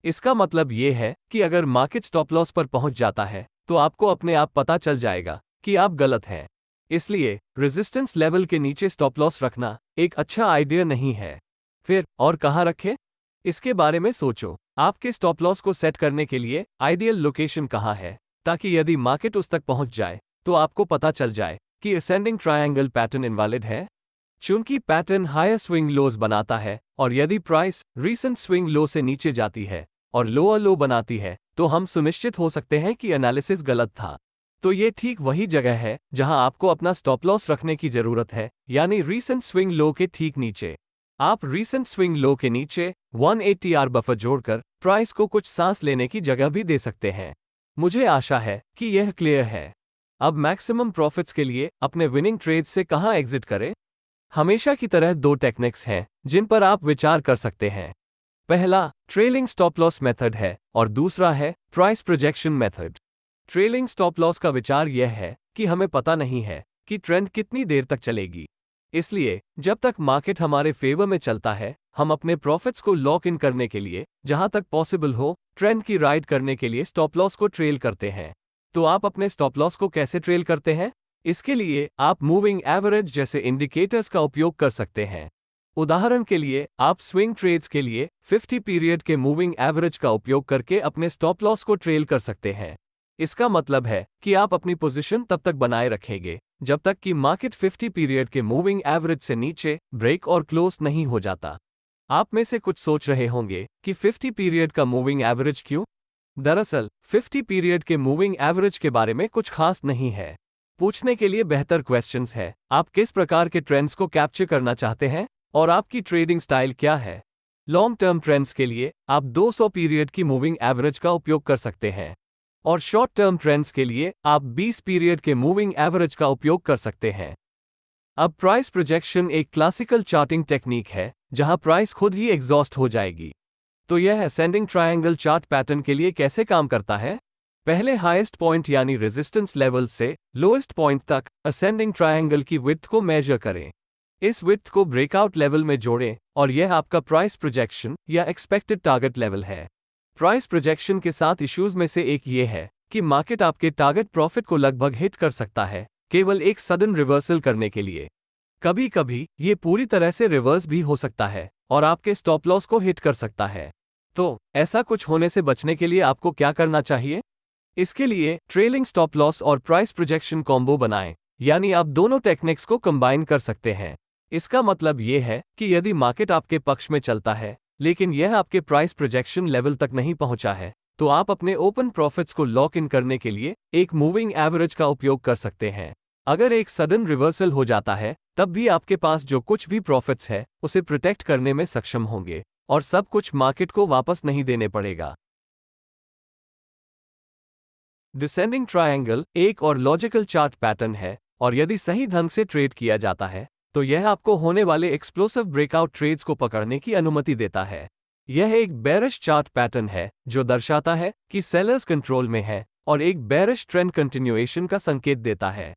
इसका मतलब यह है कि अगर मार्केट स्टॉप लॉस पर पहुंच जाता है तो आपको अपने आप पता चल जाएगा कि आप गलत हैं। इसलिए रेजिस्टेंस लेवल के नीचे स्टॉप लॉस रखना एक अच्छा आइडिया नहीं है। फिर और कहां रखें, इसके बारे में सोचो। आपके स्टॉप लॉस को सेट करने के लिए आइडियल लोकेशन कहां है, ताकि यदि मार्केट उस तक पहुंच जाए तो आपको पता चल जाए कि असेंडिंग ट्रायंगल पैटर्न इनवैलिड है। चूंकि पैटर्न हायर स्विंग लोज बनाता है, और यदि प्राइस रीसेंट स्विंग लो से नीचे जाती है और लोअर लो बनाती है तो हम सुनिश्चित हो सकते हैं कि एनालिसिस गलत था। तो ये ठीक वही जगह है जहां आपको अपना स्टॉप लॉस रखने की जरूरत है, यानी रीसेंट स्विंग लो के ठीक नीचे। आप रीसेंट स्विंग लो के नीचे 180R बफर जोड़कर प्राइस को कुछ सांस लेने की जगह भी दे सकते हैं। मुझे आशा है कि यह क्लियर है। अब मैक्सिमम प्रॉफिट्स के लिए अपने विनिंग ट्रेड से कहां एग्जिट करें? हमेशा की तरह दो टेक्निक्स हैं जिन पर आप विचार कर सकते हैं। पहला ट्रेलिंग स्टॉप लॉस मेथड है और दूसरा है price projection method. Trailing stop loss का विचार यह है कि हमें पता नहीं है कि ट्रेंड कितनी देर तक चलेगी। इसलिए जब तक मार्केट हमारे फेवर में चलता है, हम अपने प्रॉफिट्स को लॉक इन करने के लिए जहां तक पॉसिबल हो ट्रेंड की राइड करने के लिए स्टॉप लॉस को ट्रेल करते हैं। तो आप अपने स्टॉप लॉस को कैसे ट्रेल करते हैं? इसके लिए आप मूविंग एवरेज जैसे इंडिकेटर्स का उपयोग कर सकते हैं। उदाहरण के लिए आप स्विंग ट्रेड्स के लिए 50 पीरियड के मूविंग एवरेज का उपयोग करके अपने स्टॉप लॉस को ट्रेल कर सकते हैं। इसका मतलब है कि आप अपनी पोजीशन तब तक बनाए रखेंगे जब तक कि मार्केट 50 पीरियड के मूविंग एवरेज से नीचे ब्रेक और क्लोज नहीं हो जाता। आप में से कुछ सोच रहे होंगे कि 50 पीरियड का मूविंग एवरेज क्यों? दरअसल 50 पीरियड के मूविंग एवरेज के बारे में कुछ खास नहीं है। पूछने के लिए बेहतर क्वेश्चंस है, आप किस प्रकार के ट्रेंड्स को कैप्चर करना चाहते हैं और आपकी ट्रेडिंग स्टाइल क्या है। लॉन्ग टर्म ट्रेंड्स के लिए आप 200 पीरियड की मूविंग एवरेज का उपयोग कर सकते हैं, और शॉर्ट टर्म ट्रेंड्स के लिए आप 20 पीरियड के मूविंग एवरेज का उपयोग कर सकते हैं। अब प्राइस प्रोजेक्शन एक क्लासिकल चार्टिंग टेक्निक है जहां प्राइस खुद ही एग्जॉस्ट हो जाएगी। तो यह असेंडिंग ट्रायंगल चार्ट पैटर्न के लिए कैसे काम करता है? पहले हाईएस्ट पॉइंट यानी रेजिस्टेंस लेवल से लोएस्ट पॉइंट तक असेंडिंग ट्रायंगल की विड्थ को मेजर करें। इस विड्थ को ब्रेकआउट लेवल में जोड़ें और यह आपका प्राइस प्रोजेक्शन या एक्सपेक्टेड टारगेट लेवल है। प्राइस प्रोजेक्शन के साथ इश्यूज में से एक ये है कि मार्केट आपके टारगेट प्रॉफिट को लगभग हिट कर सकता है केवल एक सडन रिवर्सल करने के लिए। कभी कभी ये पूरी तरह से रिवर्स भी हो सकता है और आपके स्टॉप लॉस को हिट कर सकता है। तो ऐसा कुछ होने से बचने के लिए आपको क्या करना चाहिए? इसके लिए ट्रेलिंग स्टॉप लॉस और प्राइस प्रोजेक्शन कॉम्बो बनाएं, यानी आप दोनों टेक्निक्स को कंबाइन कर सकते हैं। इसका मतलब ये है कि यदि मार्केट आपके पक्ष में चलता है लेकिन यह आपके प्राइस प्रोजेक्शन लेवल तक नहीं पहुंचा है, तो आप अपने ओपन प्रॉफिट्स को लॉक इन करने के लिए एक मूविंग एवरेज का उपयोग कर सकते हैं। अगर एक सडन रिवर्सल हो जाता है तब भी आपके पास जो कुछ भी प्रॉफिट्स है उसे प्रोटेक्ट करने में सक्षम होंगे और सब कुछ मार्केट को वापस नहीं देने पड़ेगा। डिसेंडिंग ट्रायंगल एक और लॉजिकल चार्ट पैटर्न है और यदि सही ढंग से ट्रेड किया जाता है तो यह आपको होने वाले एक्सप्लोसिव ब्रेकआउट ट्रेड्स को पकड़ने की अनुमति देता है। यह एक बेरिश चार्ट पैटर्न है जो दर्शाता है कि सेलर्स कंट्रोल में है और एक बेरिश ट्रेंड कंटिन्यूएशन का संकेत देता है।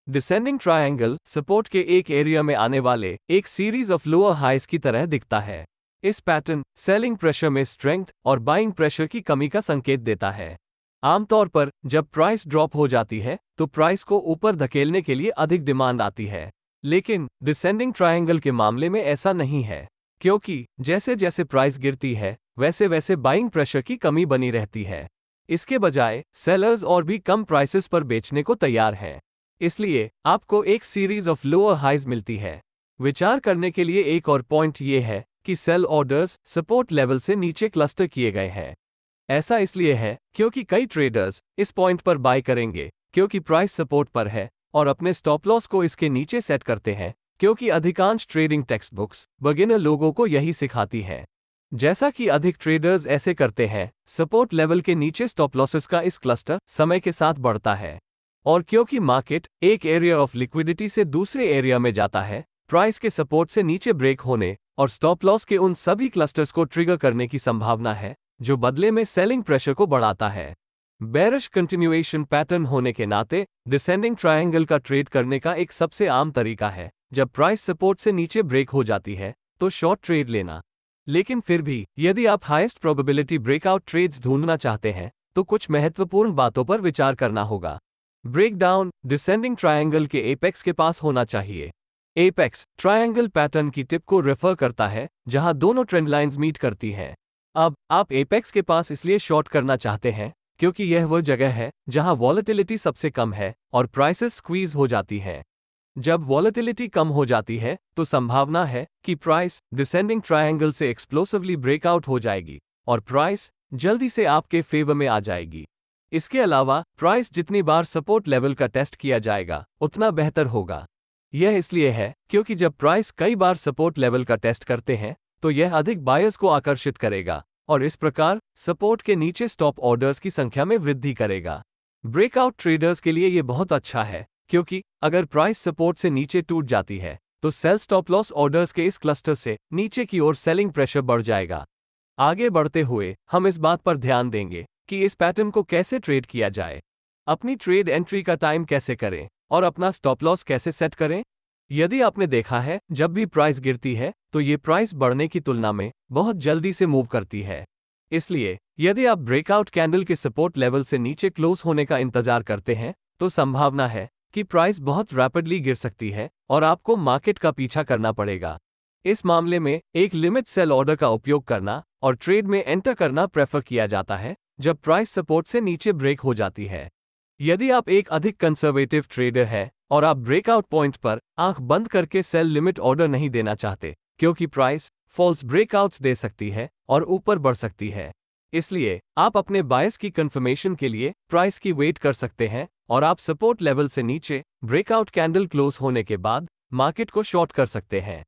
डिसेंडिंग ट्रायंगल सपोर्ट के एक एरिया में आने वाले एक सीरीज ऑफ लोअर हाइज की तरह दिखता है। इस पैटर्न सेलिंग प्रेशर में स्ट्रेंथ और बाइंग प्रेशर की कमी का संकेत देता है। आमतौर पर जब प्राइस ड्रॉप हो जाती है तो प्राइस को ऊपर धकेलने के लिए अधिक डिमांड आती है, लेकिन डिसेंडिंग ट्रायंगल के मामले में ऐसा नहीं है, क्योंकि जैसे जैसे प्राइस गिरती है वैसे वैसे बाइंग प्रेशर की कमी बनी रहती है। इसके बजाय सेलर्स और भी कम प्राइसेस पर बेचने को तैयार हैं, इसलिए आपको एक सीरीज ऑफ लोअर हाइज मिलती है। विचार करने के लिए एक और पॉइंट ये है कि सेल ऑर्डर्स सपोर्ट लेवल से नीचे क्लस्टर किए गए हैं। ऐसा इसलिए है क्योंकि कई ट्रेडर्स इस पॉइंट पर बाय करेंगे क्योंकि प्राइस सपोर्ट पर है और अपने स्टॉप लॉस को इसके नीचे सेट करते हैं, क्योंकि अधिकांश ट्रेडिंग टेक्स्ट बुक्स बिगिनर लोगों को यही सिखाती हैं। जैसा कि अधिक ट्रेडर्स ऐसे करते हैं, सपोर्ट लेवल के नीचे स्टॉप लॉसेस का इस क्लस्टर समय के साथ बढ़ता है और क्योंकि मार्केट एक एरिया ऑफ लिक्विडिटी से दूसरे एरिया में जाता है, प्राइस के सपोर्ट से नीचे ब्रेक होने और स्टॉप लॉस के उन सभी क्लस्टर्स को ट्रिगर करने की संभावना है जो बदले में सेलिंग प्रेशर को बढ़ाता है। बेरिश कंटिन्यूएशन पैटर्न होने के नाते डिसेंडिंग ट्रायंगल का ट्रेड करने का एक सबसे आम तरीका है जब प्राइस सपोर्ट से नीचे ब्रेक हो जाती है तो शॉर्ट ट्रेड लेना। लेकिन फिर भी यदि आप हाईएस्ट प्रोबेबिलिटी ब्रेकआउट ट्रेड्स ढूंढना चाहते हैं तो कुछ महत्वपूर्ण बातों पर विचार करना होगा। ब्रेकडाउन डिसेंडिंग ट्रायंगल के एपेक्स के पास होना चाहिए। एपेक्स ट्रायंगल पैटर्न की टिप को रेफर करता है जहां दोनों ट्रेंड लाइंस मीट करती हैं। अब आप एपेक्स के पास इसलिए शॉर्ट करना चाहते हैं क्योंकि यह वह जगह है जहां वॉलेटिलिटी सबसे कम है और प्राइसेस स्क्वीज हो जाती हैं। जब वॉलेटिलिटी कम हो जाती है तो संभावना है कि प्राइस डिसेंडिंग ट्रायंगल से एक्सप्लोसिवली ब्रेकआउट हो जाएगी और प्राइस जल्दी से आपके फेवर में आ जाएगी। इसके अलावा प्राइस जितनी बार सपोर्ट लेवल का टेस्ट किया जाएगा उतना बेहतर होगा। यह इसलिए है क्योंकि जब प्राइस कई बार सपोर्ट लेवल का टेस्ट करते हैं तो यह अधिक बायर्स को आकर्षित करेगा और इस प्रकार सपोर्ट के नीचे स्टॉप ऑर्डर्स की संख्या में वृद्धि करेगा। ब्रेकआउट ट्रेडर्स के लिए यह बहुत अच्छा है क्योंकि अगर प्राइस सपोर्ट से नीचे टूट जाती है तो सेल स्टॉप लॉस ऑर्डर्स के इस क्लस्टर से नीचे की ओर सेलिंग प्रेशर बढ़ जाएगा। आगे बढ़ते हुए हम इस बात पर ध्यान देंगे कि इस पैटर्न को कैसे ट्रेड किया जाए, अपनी ट्रेड एंट्री का टाइम कैसे करें और अपना स्टॉप लॉस कैसे सेट करें। यदि आपने देखा है जब भी प्राइस गिरती है तो ये प्राइस बढ़ने की तुलना में बहुत जल्दी से मूव करती है। इसलिए यदि आप ब्रेकआउट कैंडल के सपोर्ट लेवल से नीचे क्लोज होने का इंतजार करते हैं तो संभावना है कि प्राइस बहुत रैपिडली गिर सकती है और आपको मार्केट का पीछा करना पड़ेगा। इस मामले में एक लिमिट सेल ऑर्डर का उपयोग करना और ट्रेड में एंटर करना प्रेफर किया जाता है जब प्राइस सपोर्ट से नीचे ब्रेक हो जाती है। यदि आप एक अधिक कंजर्वेटिव ट्रेडर हैं और आप ब्रेकआउट पॉइंट पर आंख बंद करके सेल लिमिट ऑर्डर नहीं देना चाहते क्योंकि प्राइस फॉल्स ब्रेकआउट्स दे सकती है और ऊपर बढ़ सकती है, इसलिए आप अपने बायस की कंफर्मेशन के लिए प्राइस की वेट कर सकते हैं और आप सपोर्ट लेवल से नीचे ब्रेकआउट कैंडल क्लोज होने के बाद मार्केट को शॉर्ट कर सकते हैं।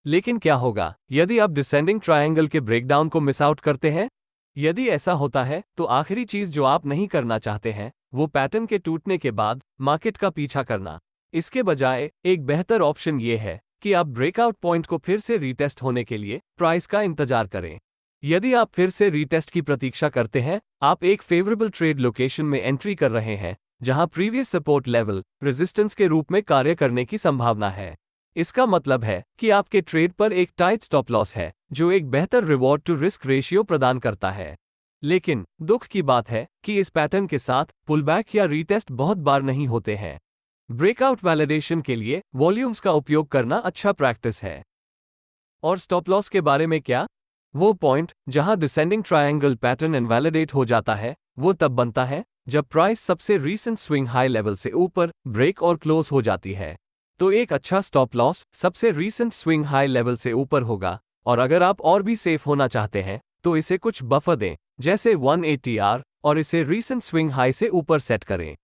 लेकिन क्या होगा यदि आप डिसेंडिंग ट्रायंगल के ब्रेकडाउन को मिस आउट करते हैं? यदि ऐसा होता है तो आखिरी चीज जो आप नहीं करना चाहते हैं वो पैटर्न के टूटने के बाद मार्केट का पीछा करना। इसके बजाय एक बेहतर ऑप्शन ये है कि आप ब्रेकआउट पॉइंट को फिर से रीटेस्ट होने के लिए प्राइस का इंतजार करें। यदि आप फिर से रीटेस्ट की प्रतीक्षा करते हैं, आप एक फेवरेबल ट्रेड लोकेशन में एंट्री कर रहे हैं जहां प्रीवियस सपोर्ट लेवल रेजिस्टेंस के रूप में कार्य करने की संभावना है। इसका मतलब है कि आपके ट्रेड पर एक टाइट स्टॉप लॉस है जो एक बेहतर रिवॉर्ड टू रिस्क रेशियो प्रदान करता है। लेकिन दुख की बात है कि इस पैटर्न के साथ पुलबैक या रीटेस्ट बहुत बार नहीं होते हैं। ब्रेकआउट वैलिडेशन के लिए वॉल्यूम्स का उपयोग करना अच्छा प्रैक्टिस है। और स्टॉप लॉस के बारे में क्या? वो पॉइंट जहां डिसेंडिंग ट्रायंगल पैटर्न इनवैलिडेट हो जाता है, वो तब बनता है जब प्राइस सबसे रीसेंट स्विंग हाई लेवल से ऊपर ब्रेक और क्लोज हो जाती है। तो एक अच्छा स्टॉप लॉस सबसे रीसेंट स्विंग हाई लेवल से ऊपर होगा, और अगर आप और भी सेफ होना चाहते हैं तो इसे कुछ बफर दें, जैसे 180 आर, और इसे रीसेंट स्विंग हाई से ऊपर सेट करें।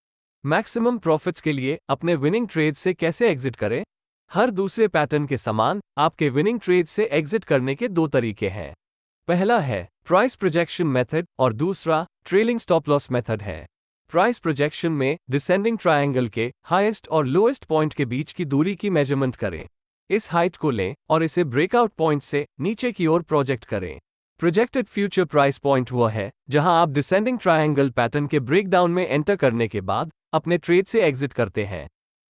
मैक्सिमम प्रॉफिट्स के लिए अपने विनिंग ट्रेड से कैसे एग्जिट करें? हर दूसरे पैटर्न के समान आपके विनिंग ट्रेड से एग्जिट करने के दो तरीके हैं। पहला है प्राइस प्रोजेक्शन मेथड और दूसरा ट्रेलिंग स्टॉप लॉस मेथड है। प्राइस प्रोजेक्शन में डिसेंडिंग ट्रायंगल के हाईएस्ट और लोएस्ट पॉइंट के बीच की दूरी की मेजरमेंट करें। इस हाइट को लें और इसे ब्रेकआउट पॉइंट से नीचे की ओर प्रोजेक्ट करें। प्रोजेक्टेड फ्यूचर प्राइस पॉइंट वह है जहां आप डिसेंडिंग ट्रायंगल पैटर्न के ब्रेकडाउन में एंटर करने के बाद अपने ट्रेड से एग्जिट करते हैं।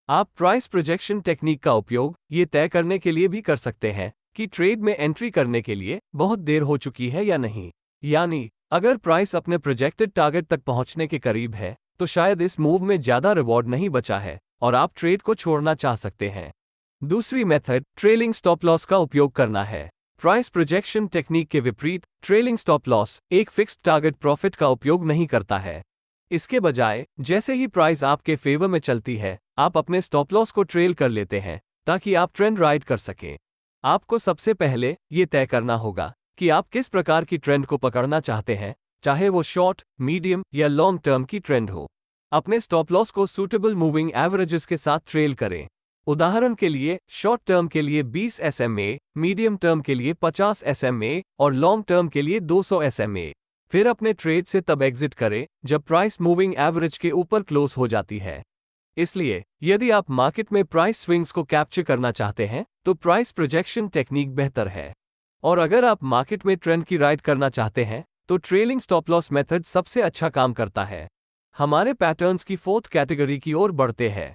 आप प्राइस प्रोजेक्शन टेक्निक का उपयोग ये तय करने के लिए भी कर सकते हैं कि ट्रेड में एंट्री करने के लिए बहुत देर हो चुकी है या नहीं। यानी अगर प्राइस अपने प्रोजेक्टेड टारगेट तक पहुंचने के करीब है तो शायद इस मूव में ज्यादा रिवॉर्ड नहीं बचा है और आप ट्रेड को छोड़ना चाह सकते हैं। दूसरी मेथड ट्रेलिंग स्टॉप लॉस का उपयोग करना है। प्राइस प्रोजेक्शन टेक्निक के विपरीत ट्रेलिंग स्टॉप लॉस एक फिक्स्ड टारगेट प्रॉफिट का उपयोग नहीं करता है। इसके बजाय जैसे ही प्राइस आपके फेवर में चलती है, आप अपने स्टॉप लॉस को ट्रेल कर लेते हैं ताकि आप ट्रेंड राइड कर सकें। आपको सबसे पहले ये तय करना होगा कि आप किस प्रकार की ट्रेंड को पकड़ना चाहते हैं, चाहे वो शॉर्ट, मीडियम या लॉन्ग टर्म की ट्रेंड हो। अपने स्टॉप लॉस को सूटेबल मूविंग एवरेजेस के साथ ट्रेल करें। उदाहरण के लिए शॉर्ट टर्म के लिए 20 SMA, मीडियम टर्म के लिए 50 SMA और लॉन्ग टर्म के लिए 200 SMA। फिर अपने ट्रेड से तब एग्जिट करें जब प्राइस मूविंग एवरेज के ऊपर क्लोज हो जाती है। इसलिए यदि आप मार्केट में प्राइस स्विंग्स को कैप्चर करना चाहते हैं तो प्राइस प्रोजेक्शन टेक्निक बेहतर है। और अगर आप मार्केट में ट्रेंड की राइड करना चाहते हैं तो ट्रेलिंग स्टॉप लॉस मेथड सबसे अच्छा काम करता है। हमारे पैटर्न्स की फोर्थ कैटेगरी की ओर बढ़ते हैं।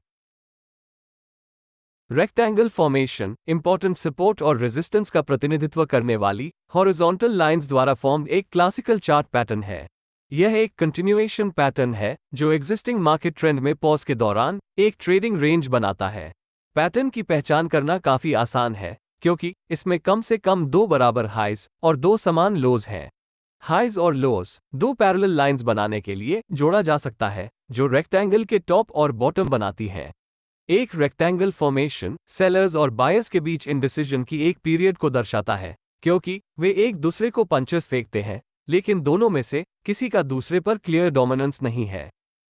रेक्टेंगल फॉर्मेशन इंपॉर्टेंट सपोर्ट और रेजिस्टेंस का प्रतिनिधित्व करने वाली हॉरिजॉन्टल लाइंस द्वारा फॉर्म्ड एक क्लासिकल चार्ट पैटर्न है। यह एक कंटिन्यूएशन पैटर्न है जो एग्जिस्टिंग मार्केट ट्रेंड में पॉज के दौरान एक ट्रेडिंग रेंज बनाता है। पैटर्न की पहचान करना काफी आसान है क्योंकि इसमें कम से कम दो बराबर हाइज और दो समान लोज हैं। हाइज और लोज दो पैरेलल लाइंस बनाने के लिए जोड़ा जा सकता है जो रेक्टेंगल के टॉप और बॉटम बनाती हैं। एक रेक्टेंगल फॉर्मेशन सेलर्स और बायर्स के बीच इंडिसीजन की एक पीरियड को दर्शाता है क्योंकि वे एक दूसरे को पंचेस फेंकते हैं, लेकिन दोनों में से किसी का दूसरे पर क्लियर डोमिनेंस नहीं है।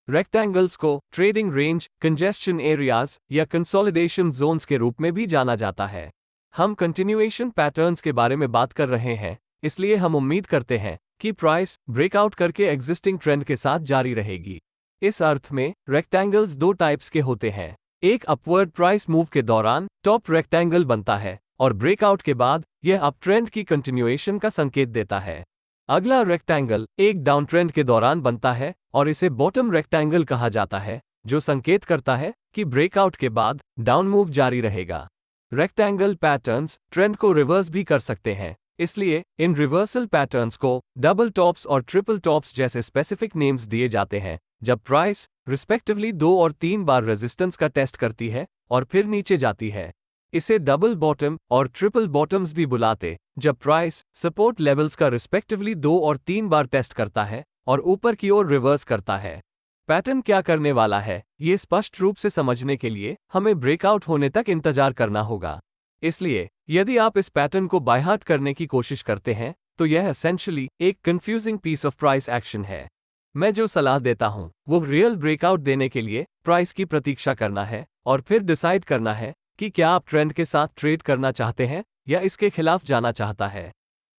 रेक्टेंगल्स को ट्रेडिंग रेंज, कंजेस्शन एरियाज या कंसोलिडेशन जोन्स के रूप में भी जाना जाता है। हम कंटिन्यूएशन पैटर्न्स के बारे में बात कर रहे हैं, इसलिए हम उम्मीद करते हैं कि प्राइस ब्रेकआउट करके एग्जिस्टिंग ट्रेंड के साथ जारी रहेगी। इस अर्थ में रेक्टेंगल्स दो टाइप्स के होते हैं। एक अपवर्ड प्राइस मूव के दौरान टॉप रेक्टेंगल बनता है और ब्रेकआउट के बाद यह अप ट्रेंड की कंटिन्यूएशन का संकेत देता है। अगला रेक्टेंगल एक डाउन ट्रेंड के दौरान बनता है और इसे बॉटम रेक्टेंगल कहा जाता है, जो संकेत करता है कि ब्रेकआउट के बाद डाउन मूव जारी रहेगा। रेक्टेंगल पैटर्न्स ट्रेंड को रिवर्स भी कर सकते हैं, इसलिए इन रिवर्सल पैटर्न्स को डबल टॉप्स और ट्रिपल टॉप्स जैसे स्पेसिफिक नेम्स दिए जाते हैं जब प्राइस रिस्पेक्टिवली 2 और 3 बार रेजिस्टेंस का टेस्ट करती है और फिर नीचे जाती है। इसे डबल बॉटम और ट्रिपल बॉटम्स भी बुलाते जब प्राइस सपोर्ट लेवल्स का रिस्पेक्टिवली 2 और 3 बार टेस्ट करता है और ऊपर की ओर रिवर्स करता है। पैटर्न क्या करने वाला है ये स्पष्ट रूप से समझने के लिए हमें ब्रेकआउट होने तक इंतजार करना होगा। इसलिए यदि आप इस पैटर्न को बाय हार्ट करने की कोशिश करते हैं तो यह एसेंशियली एक confusing piece of price action है। मैं जो सलाह देता हूं वो रियल ब्रेकआउट देने के लिए प्राइस की प्रतीक्षा करना है और फिर डिसाइड करना है कि क्या आप ट्रेंड के साथ ट्रेड करना चाहते हैं या इसके खिलाफ जाना चाहता है।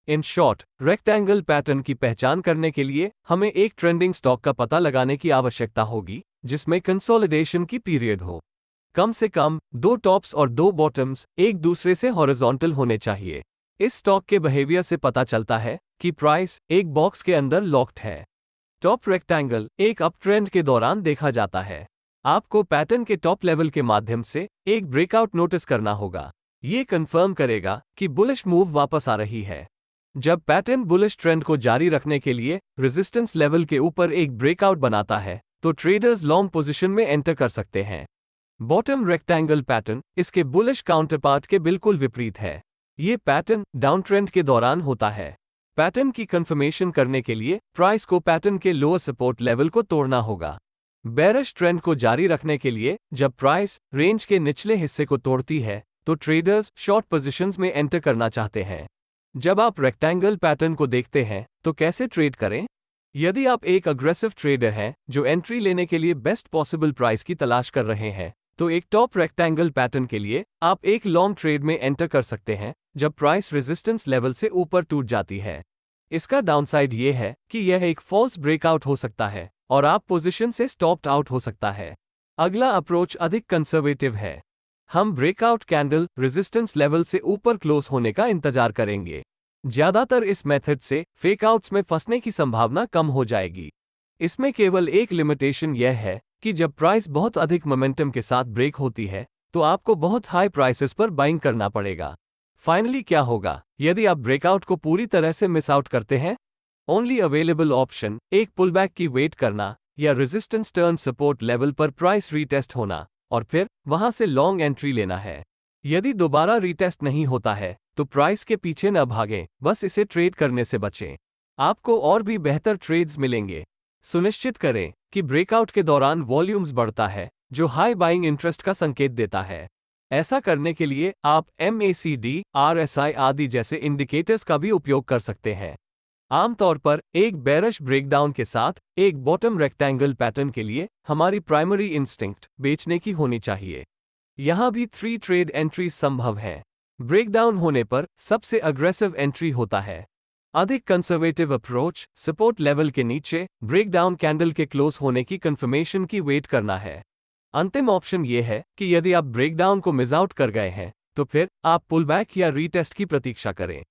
इन शॉर्ट, रेक्टेंगल पैटर्न की पहचान करने के लिए हमें एक ट्रेंडिंग स्टॉक का पता लगाने की आवश्यकता होगी जिसमें कंसोलिडेशन की पीरियड हो। कम से कम 2 टॉप्स और 2 बॉटम्स एक दूसरे से हॉरिजॉन्टल होने चाहिए। इस स्टॉक के बिहेवियर से पता चलता है कि प्राइस एक बॉक्स के अंदर लॉक्ड है। टॉप रेक्टेंगल एक अप ट्रेंड के दौरान देखा जाता है। आपको पैटर्न के टॉप लेवल के माध्यम से एक ब्रेकआउट नोटिस करना होगा। ये कंफर्म करेगा कि बुलिश मूव वापस आ रही है। जब पैटर्न बुलिश ट्रेंड को जारी रखने के लिए रेजिस्टेंस लेवल के ऊपर एक ब्रेकआउट बनाता है तो ट्रेडर्स लॉन्ग पोजीशन में एंटर कर सकते हैं। बॉटम रेक्टेंगल पैटर्न इसके बुलिश काउंटरपार्ट के बिल्कुल विपरीत है। ये पैटर्न डाउन ट्रेंड के दौरान होता है। पैटर्न की कंफर्मेशन करने के लिए प्राइस को पैटर्न के लोअर सपोर्ट लेवल को तोड़ना होगा। बेरिश ट्रेंड को जारी रखने के लिए जब प्राइस रेंज के निचले हिस्से को तोड़ती है तो ट्रेडर्स शॉर्ट पोजीशंस में एंटर करना चाहते हैं। जब आप रेक्टेंगल पैटर्न को देखते हैं तो कैसे ट्रेड करें? यदि आप एक अग्रेसिव ट्रेडर हैं जो एंट्री लेने के लिए बेस्ट पॉसिबल प्राइस की तलाश कर रहे हैं तो एक टॉप रेक्टेंगल पैटर्न के लिए आप एक लॉन्ग ट्रेड में एंटर कर सकते हैं जब प्राइस रेजिस्टेंस लेवल से ऊपर टूट जाती है। इसका डाउनसाइड ये है कि यह एक फॉल्स ब्रेकआउट हो सकता है और आप पोजीशन से स्टॉप्ड आउट हो सकता है। अगला अप्रोच अधिक कंजर्वेटिव है। हम ब्रेकआउट कैंडल रेजिस्टेंस लेवल से ऊपर क्लोज होने का इंतजार करेंगे। ज्यादातर इस मेथड से फेकआउट्स में फंसने की संभावना कम हो जाएगी। इसमें केवल एक लिमिटेशन यह है कि जब प्राइस बहुत अधिक मोमेंटम के साथ ब्रेक होती है तो आपको बहुत हाई प्राइसेस पर बाइंग करना पड़ेगा। फाइनली क्या होगा यदि आप ब्रेकआउट को पूरी तरह से मिस आउट करते हैं? ओनली अवेलेबल ऑप्शन एक पुलबैक की वेट करना या रेजिस्टेंस टर्न सपोर्ट लेवल पर प्राइस रीटेस्ट होना और फिर वहां से लॉन्ग एंट्री लेना है। यदि दोबारा रीटेस्ट नहीं होता है तो प्राइस के पीछे न भागें, बस इसे ट्रेड करने से बचें। आपको और भी बेहतर ट्रेड्स मिलेंगे। सुनिश्चित करें कि ब्रेकआउट के दौरान वॉल्यूम्स बढ़ता है जो हाई बाइंग इंटरेस्ट का संकेत देता है। ऐसा करने के लिए आप MACD, RSI आदि जैसे इंडिकेटर्स का भी उपयोग कर सकते हैं। आमतौर पर एक बेरिश ब्रेकडाउन के साथ एक बॉटम रेक्टेंगल पैटर्न के लिए हमारी प्राइमरी इंस्टिंक्ट बेचने की होनी चाहिए। यहां भी 3 ट्रेड एंट्रीज संभव हैं। ब्रेकडाउन होने पर सबसे अग्रेसिव एंट्री होता है। अधिक कंजर्वेटिव अप्रोच सपोर्ट लेवल के नीचे ब्रेकडाउन कैंडल के क्लोज होने की कंफर्मेशन की वेट करना है। अंतिम ऑप्शन यह है कि यदि आप ब्रेकडाउन को मिस आउट कर गए हैं तो फिर आप पुलबैक या रीटेस्ट की प्रतीक्षा करें।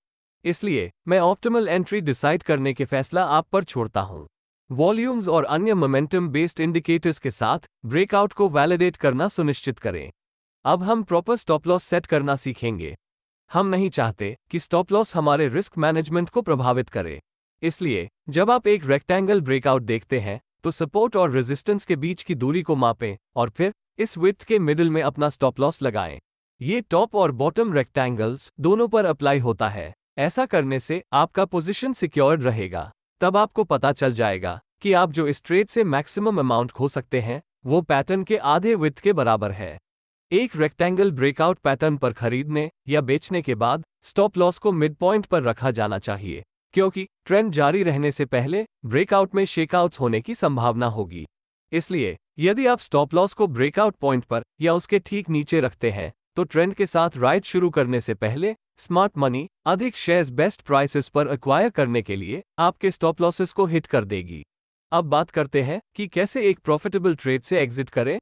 इसलिए मैं ऑप्टिमल एंट्री डिसाइड करने के फैसला आप पर छोड़ता हूं। वॉल्यूम्स और अन्य मोमेंटम बेस्ड इंडिकेटर्स के साथ ब्रेकआउट को वैलिडेट करना सुनिश्चित करें। अब हम प्रॉपर स्टॉप लॉस सेट करना सीखेंगे। हम नहीं चाहते कि स्टॉप लॉस हमारे रिस्क मैनेजमेंट को प्रभावित करे। इसलिए जब आप एक रेक्टेंगल ब्रेकआउट देखते हैं तो सपोर्ट और रेजिस्टेंस के बीच की दूरी को मापें और फिर इस विड्थ के मिडिल में अपना स्टॉप लॉस लगाएं। ये टॉप और बॉटम रेक्टेंगल्स दोनों पर अप्लाई होता है। ऐसा करने से आपका पोजीशन सिक्योर्ड रहेगा। तब आपको पता चल जाएगा कि आप जो इस ट्रेड से मैक्सिमम अमाउंट खो सकते हैं वो पैटर्न के आधे विड्थ के बराबर है। एक रेक्टेंगल ब्रेकआउट पैटर्न पर खरीदने या बेचने के बाद स्टॉप लॉस को मिड पॉइंट पर रखा जाना चाहिए क्योंकि ट्रेंड जारी रहने से पहले ब्रेकआउट में शेकआउट्स होने की संभावना होगी। इसलिए यदि आप स्टॉप लॉस को ब्रेकआउट पॉइंट पर या उसके ठीक नीचे रखते हैं तो ट्रेंड के साथ राइड शुरू करने से पहले स्मार्ट मनी अधिक शेयर्स बेस्ट प्राइसेस पर एक्वायर करने के लिए आपके स्टॉप लॉसेस को हिट कर देगी। अब बात करते हैं कि कैसे एक प्रॉफिटेबल ट्रेड से एग्जिट करें।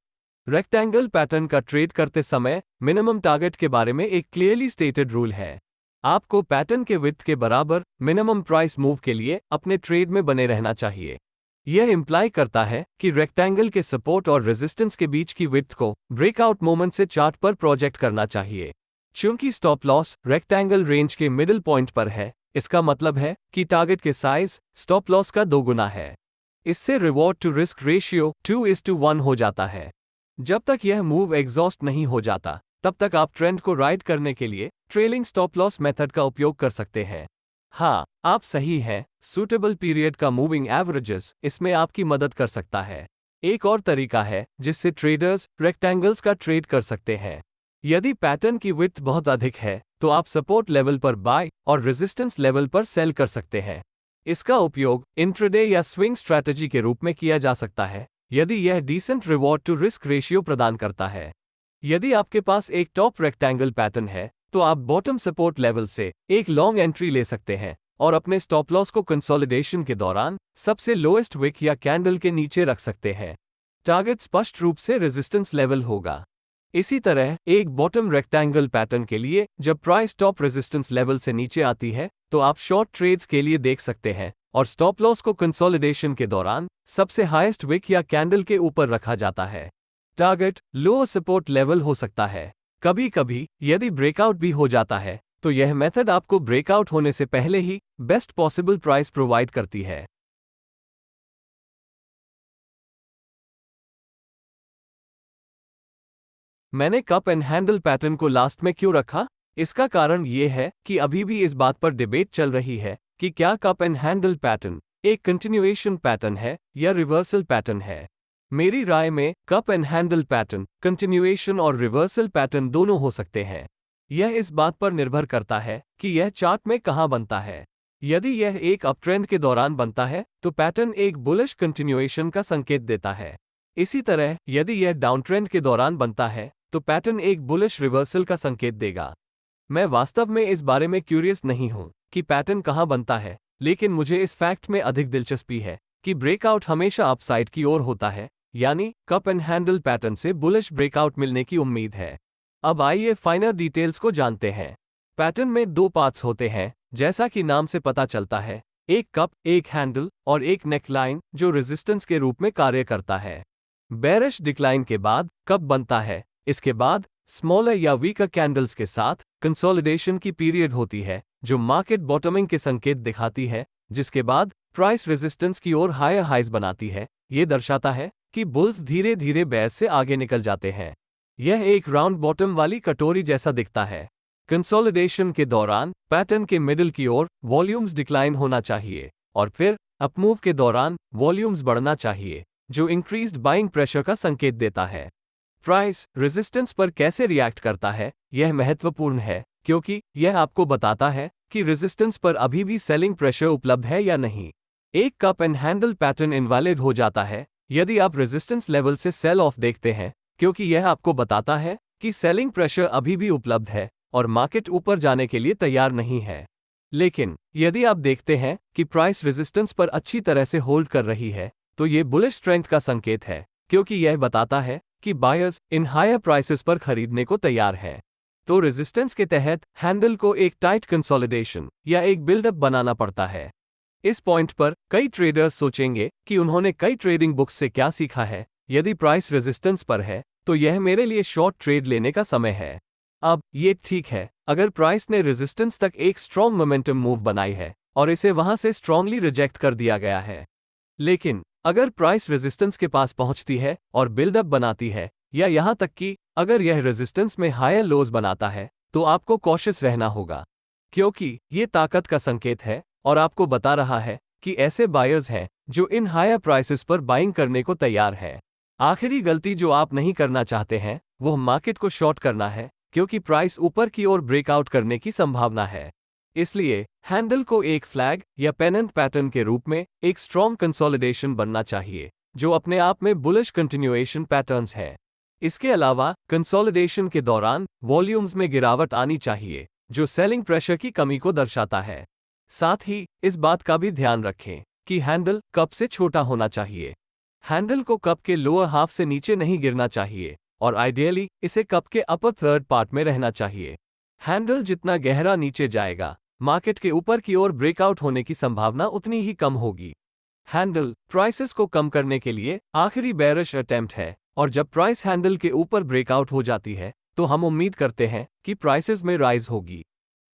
रेक्टेंगल पैटर्न का ट्रेड करते समय मिनिमम टारगेट के बारे में एक क्लियरली स्टेटेड रूल है। आपको पैटर्न के विड्थ के बराबर मिनिमम प्राइस मूव के लिए अपने ट्रेड में बने रहना चाहिए। यह इंप्लाई करता है कि रेक्टेंगल के सपोर्ट और रेजिस्टेंस के बीच की विड्थ को ब्रेकआउट मोमेंट से चार्ट पर प्रोजेक्ट करना चाहिए। चूंकि स्टॉप लॉस रेक्टेंगल रेंज के मिडिल पॉइंट पर है, इसका मतलब है कि टारगेट के साइज स्टॉप लॉस का 2 गुना है। इससे रिवॉर्ड टू रिस्क रेशियो 2:1 हो जाता है। जब तक यह मूव एग्जॉस्ट नहीं हो जाता तब तक आप ट्रेंड को राइड करने के लिए ट्रेलिंग स्टॉप लॉस मेथड का उपयोग कर सकते हैं। हाँ, आप सही हैं, सूटेबल पीरियड का मूविंग एवरेजेस इसमें आपकी मदद कर सकता है। एक और तरीका है जिससे ट्रेडर्स रेक्टेंगल्स का ट्रेड कर सकते हैं। यदि पैटर्न की विड्थ बहुत अधिक है तो आप सपोर्ट लेवल पर बाय और रेजिस्टेंस लेवल पर सेल कर सकते हैं। इसका उपयोग इंट्राडे या स्विंग स्ट्रैटेजी के रूप में किया जा सकता है यदि यह decent reward to risk ratio प्रदान करता है। यदि आपके पास एक टॉप रेक्टेंगल पैटर्न है तो आप बॉटम सपोर्ट लेवल से एक लॉन्ग एंट्री ले सकते हैं और अपने स्टॉप लॉस को कंसोलिडेशन के दौरान सबसे लोएस्ट विक या कैंडल के नीचे रख सकते हैं। टारगेट स्पष्ट रूप से रेजिस्टेंस लेवल होगा। इसी तरह एक बॉटम रेक्टेंगल पैटर्न के लिए जब प्राइस टॉप रेजिस्टेंस लेवल से नीचे आती है तो आप शॉर्ट ट्रेड्स के लिए देख सकते हैं और स्टॉप लॉस को कंसोलिडेशन के दौरान सबसे हाईएस्ट विक या कैंडल के ऊपर रखा जाता है। टारगेट लोअर सपोर्ट लेवल हो सकता है। कभी कभी यदि ब्रेकआउट भी हो जाता है तो यह मेथड आपको ब्रेकआउट होने से पहले ही बेस्ट पॉसिबल प्राइस प्रोवाइड करती है। मैंने कप एंड हैंडल पैटर्न को लास्ट में क्यों रखा? इसका कारण ये है कि अभी भी इस बात पर डिबेट चल रही है कि क्या कप एंड हैंडल पैटर्न एक कंटिन्यूएशन पैटर्न है या रिवर्सल पैटर्न है। मेरी राय में cup and handle pattern continuation और रिवर्सल पैटर्न दोनों हो सकते हैं। यह इस बात पर निर्भर करता है कि यह चार्ट में कहां बनता है। यदि यह एक अपट्रेंड के दौरान बनता है तो पैटर्न एक बुलिश कंटिन्यूएशन का संकेत देता है। इसी तरह यदि यह डाउनट्रेंड के दौरान बनता है तो पैटर्न एक बुलिश रिवर्सल का संकेत देगा। मैं वास्तव में इस बारे में क्यूरियस नहीं हूं कि पैटर्न कहां बनता है, लेकिन मुझे इस फैक्ट में अधिक दिलचस्पी है कि ब्रेकआउट हमेशा अपसाइड की ओर होता है, यानी कप एंड हैंडल पैटर्न से बुलिश ब्रेकआउट मिलने की उम्मीद है। अब आइए फाइनल डिटेल्स को जानते हैं। पैटर्न में दो पार्ट्स होते हैं, जैसा कि नाम से पता चलता है, एक कप, एक हैंडल और एक नेकलाइन जो रेजिस्टेंस के रूप में कार्य करता है। बेरिश डिक्लाइन के बाद कप बनता है, इसके बाद स्मॉलर या वीकर कैंडल्स के साथ कंसोलिडेशन की पीरियड होती है जो मार्केट बॉटमिंग के संकेत दिखाती है, जिसके बाद प्राइस रेजिस्टेंस की ओर हायर हाइज बनाती है। ये दर्शाता है कि बुल्स धीरे धीरे बेयर्स से आगे निकल जाते हैं। यह एक राउंड बॉटम वाली कटोरी जैसा दिखता है। कंसोलिडेशन के दौरान पैटर्न के मिडिल की ओर वॉल्यूम्स डिक्लाइन होना चाहिए और फिर अपमूव के दौरान वॉल्यूम्स बढ़ना चाहिए, जो इंक्रीज्ड बाइंग प्रेशर का संकेत देता है। प्राइस रेजिस्टेंस पर कैसे रिएक्ट करता है, यह महत्वपूर्ण है क्योंकि यह आपको बताता है कि रेजिस्टेंस पर अभी भी सेलिंग प्रेशर उपलब्ध है या नहीं। एक cup and handle pattern invalid हो जाता है यदि आप रेजिस्टेंस लेवल से सेल ऑफ देखते हैं, क्योंकि यह आपको बताता है कि सेलिंग प्रेशर अभी भी उपलब्ध है और मार्केट ऊपर जाने के लिए तैयार नहीं है। लेकिन यदि आप देखते हैं कि प्राइस रेजिस्टेंस पर अच्छी तरह से होल्ड कर रही है, तो ये बुलिश ट्रेंड का संकेत है, क्योंकि यह बताता है कि बायर्स इन हायर प्राइसेस पर खरीदने को तैयार हैं। तो रेजिस्टेंस के तहत हैंडल को एक टाइट कंसोलिडेशन या एक बिल्डअप बनाना पड़ता है। इस पॉइंट पर कई ट्रेडर्स सोचेंगे कि उन्होंने कई ट्रेडिंग बुक्स से क्या सीखा है। यदि प्राइस रेजिस्टेंस पर है तो यह मेरे लिए शॉर्ट ट्रेड लेने का समय है। अब ये ठीक है अगर प्राइस ने रेजिस्टेंस तक एक स्ट्रॉन्ग मोमेंटम मूव बनाई है और इसे वहां से स्ट्रांगली रिजेक्ट कर दिया गया है। लेकिन अगर प्राइस रेजिस्टेंस के पास पहुंचती है और बिल्डअप बनाती है, या यहां तक कि अगर यह रेजिस्टेंस में हायर लोज बनाता है, तो आपको कॉशियस रहना होगा, क्योंकि ये ताकत का संकेत है और आपको बता रहा है कि ऐसे बायर्स हैं जो इन हायर प्राइसेस पर बाइंग करने को तैयार है। आखिरी गलती जो आप नहीं करना चाहते हैं वो मार्केट को शॉर्ट करना है, क्योंकि प्राइस ऊपर की ओर ब्रेकआउट करने की संभावना है। इसलिए हैंडल को एक फ्लैग या पेनेंट पैटर्न के रूप में एक स्ट्रॉन्ग कंसोलिडेशन बनना चाहिए, जो अपने आप में बुलिश कंटिन्यूएशन पैटर्न्स है। इसके अलावा कंसोलिडेशन के दौरान वॉल्यूम्स में गिरावट आनी चाहिए, जो सेलिंग प्रेशर की कमी को दर्शाता है। साथ ही इस बात का भी ध्यान रखें कि हैंडल कप से छोटा होना चाहिए। हैंडल को कप के लोअर हाफ से नीचे नहीं गिरना चाहिए और आइडियली इसे कप के अपर थर्ड पार्ट में रहना चाहिए। हैंडल जितना गहरा नीचे जाएगा, मार्केट के ऊपर की ओर ब्रेकआउट होने की संभावना उतनी ही कम होगी। हैंडल प्राइसेस को कम करने के लिए आखिरी बेरिश अटेम्प्ट है, और जब प्राइस हैंडल के ऊपर ब्रेकआउट हो जाती है तो हम उम्मीद करते हैं कि प्राइसेस में राइज होगी।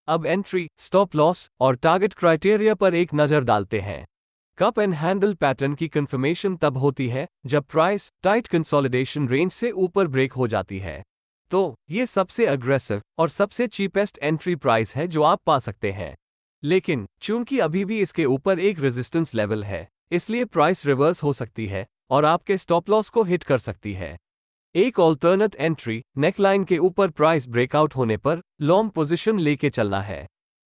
अब एंट्री, स्टॉप लॉस और टारगेट क्राइटेरिया पर एक नजर डालते हैं। कप एंड हैंडल पैटर्न की कंफर्मेशन तब होती है जब प्राइस टाइट कंसोलिडेशन रेंज से ऊपर ब्रेक हो जाती है। तो ये सबसे अग्रेसिव और सबसे चीपेस्ट एंट्री प्राइस है जो आप पा सकते हैं। लेकिन चूंकि अभी भी इसके ऊपर एक रेजिस्टेंस लेवल है, इसलिए प्राइस रिवर्स हो सकती है और आपके स्टॉप लॉस को हिट कर सकती है। एक ऑल्टरनेट एंट्री, नेकलाइन के ऊपर प्राइस ब्रेकआउट होने पर लॉन्ग पोजीशन लेके चलना है।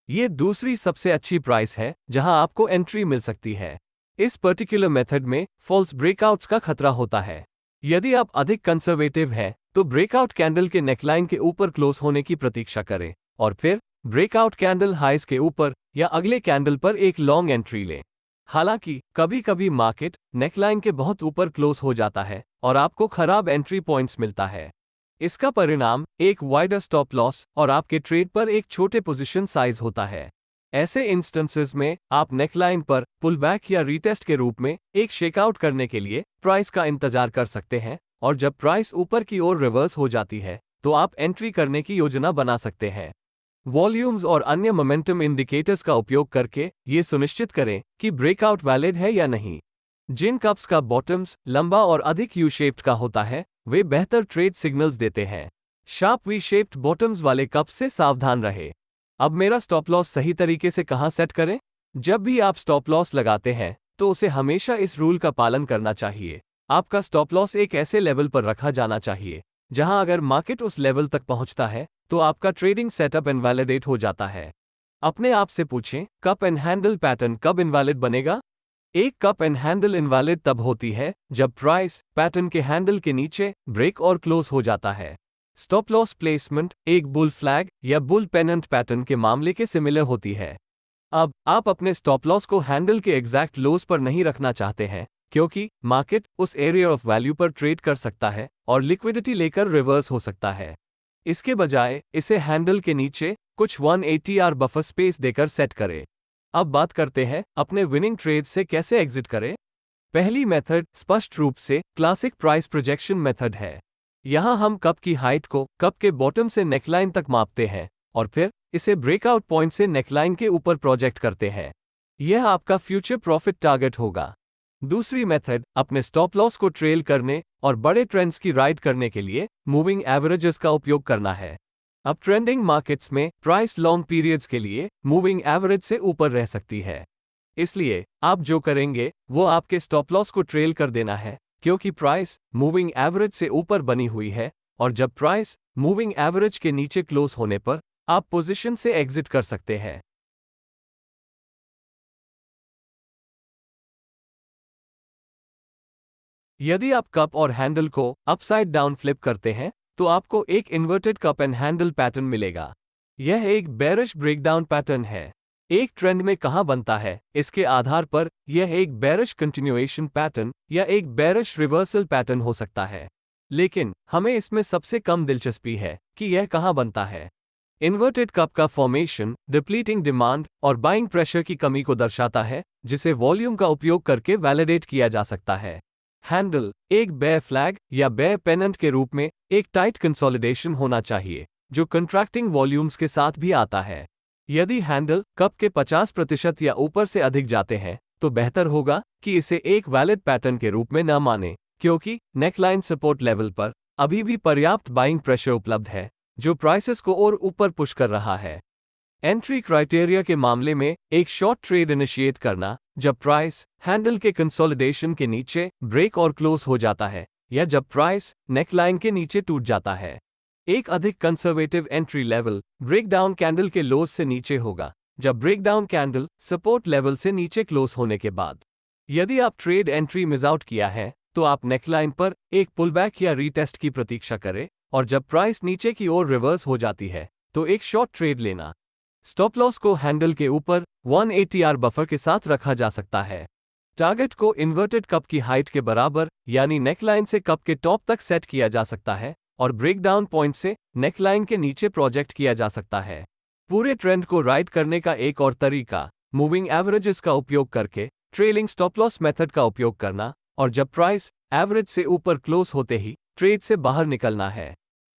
ये दूसरी सबसे अच्छी प्राइस है जहां आपको एंट्री मिल सकती है। इस पर्टिकुलर मेथड में फॉल्स ब्रेकआउट्स का खतरा होता है। यदि आप अधिक कंजर्वेटिव हैं, तो ब्रेकआउट कैंडल के नेकलाइन के ऊपर क्लोज होने की प्रतीक्षा करें और फिर ब्रेकआउट कैंडल हाइस के ऊपर या अगले कैंडल पर एक लॉन्ग एंट्री लें। हालांकि कभी कभी मार्केट नेकलाइन के बहुत ऊपर क्लोज हो जाता है और आपको खराब एंट्री पॉइंट्स मिलता है। इसका परिणाम एक वाइडर स्टॉप लॉस और आपके ट्रेड पर एक छोटे पोजीशन साइज होता है। ऐसे इंस्टेंसेस में आप नेकलाइन पर पुल बैक या रीटेस्ट के रूप में एक शेकआउट करने के लिए प्राइस का इंतजार कर सकते हैं, और जब प्राइस ऊपर की ओर रिवर्स हो जाती है तो आप एंट्री करने की योजना बना सकते हैं। वॉल्यूम्स और अन्य मोमेंटम इंडिकेटर्स का उपयोग करके ये सुनिश्चित करें कि ब्रेकआउट वैलिड है या नहीं। जिन कप्स का बॉटम्स लंबा और अधिक यू शेप्ड का होता है वे बेहतर ट्रेड सिग्नल्स देते हैं। शार्प वी शेप्ड बॉटम्स वाले कप्स से सावधान रहे। अब मेरा स्टॉप लॉस सही तरीके से कहाँ सेट करें? जब भी आप स्टॉप लॉस लगाते हैं तो उसे हमेशा इस रूल का पालन करना चाहिए। आपका स्टॉप लॉस एक ऐसे लेवल पर रखा जाना चाहिए जहां अगर मार्केट उस लेवल तक पहुंचता है तो आपका ट्रेडिंग सेटअप इनवैलिडेट हो जाता है। अपने आप से पूछें, कप एंड हैंडल पैटर्न कब इनवैलिड बनेगा? एक कप एंड हैंडल इनवैलिड तब होती है जब प्राइस पैटर्न के हैंडल के नीचे ब्रेक और क्लोज हो जाता है। स्टॉप लॉस प्लेसमेंट एक बुल फ्लैग या बुल पेनेंट पैटर्न के मामले के सिमिलर होती है। अब आप अपने स्टॉप लॉस को हैंडल के एग्जैक्ट लोज पर नहीं रखना चाहते हैं क्योंकि मार्केट उस एरिया ऑफ वैल्यू पर ट्रेड कर सकता है और लिक्विडिटी लेकर रिवर्स हो सकता है। इसके बजाय इसे हैंडल के नीचे कुछ 180 आर बफर स्पेस देकर सेट करें। अब बात करते हैं अपने विनिंग ट्रेड से कैसे एग्जिट करें। पहली मेथड स्पष्ट रूप से क्लासिक प्राइस प्रोजेक्शन मेथड है। यहां हम कप की हाइट को कप के बॉटम से नेकलाइन तक मापते हैं और फिर इसे ब्रेकआउट पॉइंट से नेकलाइन के ऊपर प्रोजेक्ट करते हैं। यह आपका फ्यूचर प्रॉफिट टारगेट होगा। दूसरी मेथड अपने स्टॉप लॉस को ट्रेल करने और बड़े ट्रेंड्स की राइड करने के लिए मूविंग एवरेजेस का उपयोग करना है। अब ट्रेंडिंग मार्केट्स में प्राइस लॉन्ग पीरियड्स के लिए मूविंग एवरेज से ऊपर रह सकती है। इसलिए आप जो करेंगे वो आपके स्टॉप लॉस को ट्रेल कर देना है क्योंकि प्राइस मूविंग एवरेज से ऊपर बनी हुई है और जब प्राइस मूविंग एवरेज के नीचे क्लोज होने पर आप पोजीशन से एग्जिट कर सकते हैं। यदि आप कप और हैंडल को अपसाइड डाउन फ्लिप करते हैं तो आपको एक inverted cup and handle pattern मिलेगा। यह एक बेरिश ब्रेकडाउन पैटर्न है। एक ट्रेंड में कहां बनता है इसके आधार पर यह एक बेरिश कंटिन्यूएशन पैटर्न या एक बेरिश रिवर्सल पैटर्न हो सकता है, लेकिन हमें इसमें सबसे कम दिलचस्पी है कि यह कहां बनता है। इन्वर्टेड कप का फॉर्मेशन डिप्लीटिंग डिमांड और बाइंग प्रेशर की कमी को दर्शाता है जिसे वॉल्यूम का उपयोग करके वैलिडेट किया जा सकता है। हैंडल एक बेयर फ्लैग या बेयर पेनेंट के रूप में एक टाइट कंसोलिडेशन होना चाहिए जो कंट्रैक्टिंग वॉल्यूम्स के साथ भी आता है। यदि हैंडल कप के 50% या ऊपर से अधिक जाते हैं तो बेहतर होगा कि इसे एक वैलिड पैटर्न के रूप में न माने क्योंकि नेकलाइन सपोर्ट लेवल पर अभी भी पर्याप्त बाइंग प्रेशर उपलब्ध है जो प्राइसेस को और ऊपर पुश कर रहा है। एंट्री क्राइटेरिया के मामले में एक शॉर्ट ट्रेड इनिशिएट करना जब प्राइस हैंडल के कंसोलिडेशन के नीचे ब्रेक और क्लोज हो जाता है या जब प्राइस नेकलाइन के नीचे टूट जाता है। एक अधिक conservative entry level breakdown candle के लोज से नीचे होगा जब ब्रेकडाउन कैंडल सपोर्ट लेवल से नीचे क्लोज होने के बाद। यदि आप ट्रेड एंट्री मिस आउट किया है तो आप नेकलाइन पर एक पुलबैक या रीटेस्ट की प्रतीक्षा करें और जब प्राइस नीचे की ओर रिवर्स हो जाती है तो एक शॉर्ट ट्रेड लेना। स्टॉप लॉस को हैंडल के ऊपर 180 आर बफर के साथ रखा जा सकता है। टारगेट को इन्वर्टेड कप की हाइट के बराबर यानी नेकलाइन से कप के टॉप तक सेट किया जा सकता है और ब्रेकडाउन पॉइंट से नेकलाइन के नीचे प्रोजेक्ट किया जा सकता है। पूरे ट्रेंड को राइड करने का एक और तरीका मूविंग एवरेजेस का उपयोग करके ट्रेलिंग स्टॉप लॉस मेथड का उपयोग करना और जब प्राइस एवरेज से ऊपर क्लोज होते ही ट्रेड से बाहर निकलना है।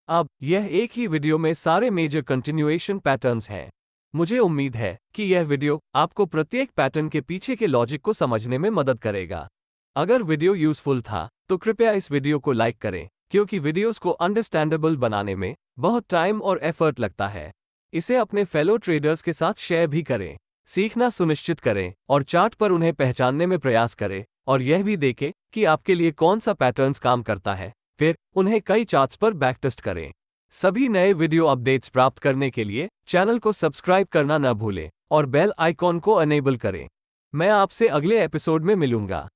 अब यह एक ही वीडियो में सारे मेजर कंटिन्यूएशन पैटर्न्स हैं। मुझे उम्मीद है कि यह वीडियो आपको प्रत्येक पैटर्न के पीछे के लॉजिक को समझने में मदद करेगा। अगर वीडियो यूजफुल था तो कृपया इस वीडियो को लाइक करें क्योंकि वीडियोस को अंडरस्टैंडेबल बनाने में बहुत टाइम और एफर्ट लगता है। इसे अपने फेलो ट्रेडर्स के साथ शेयर भी करें। सीखना सुनिश्चित करें और चार्ट पर उन्हें पहचानने में प्रयास करें और यह भी देखें कि आपके लिए कौन सा पैटर्न्स काम करता है, फिर उन्हें कई चार्ट्स पर बैकटेस्ट करें। सभी नए वीडियो अपडेट्स प्राप्त करने के लिए चैनल को सब्सक्राइब करना न भूलें और बेल आइकॉन को अनेबल करें। मैं आपसे अगले एपिसोड में मिलूंगा।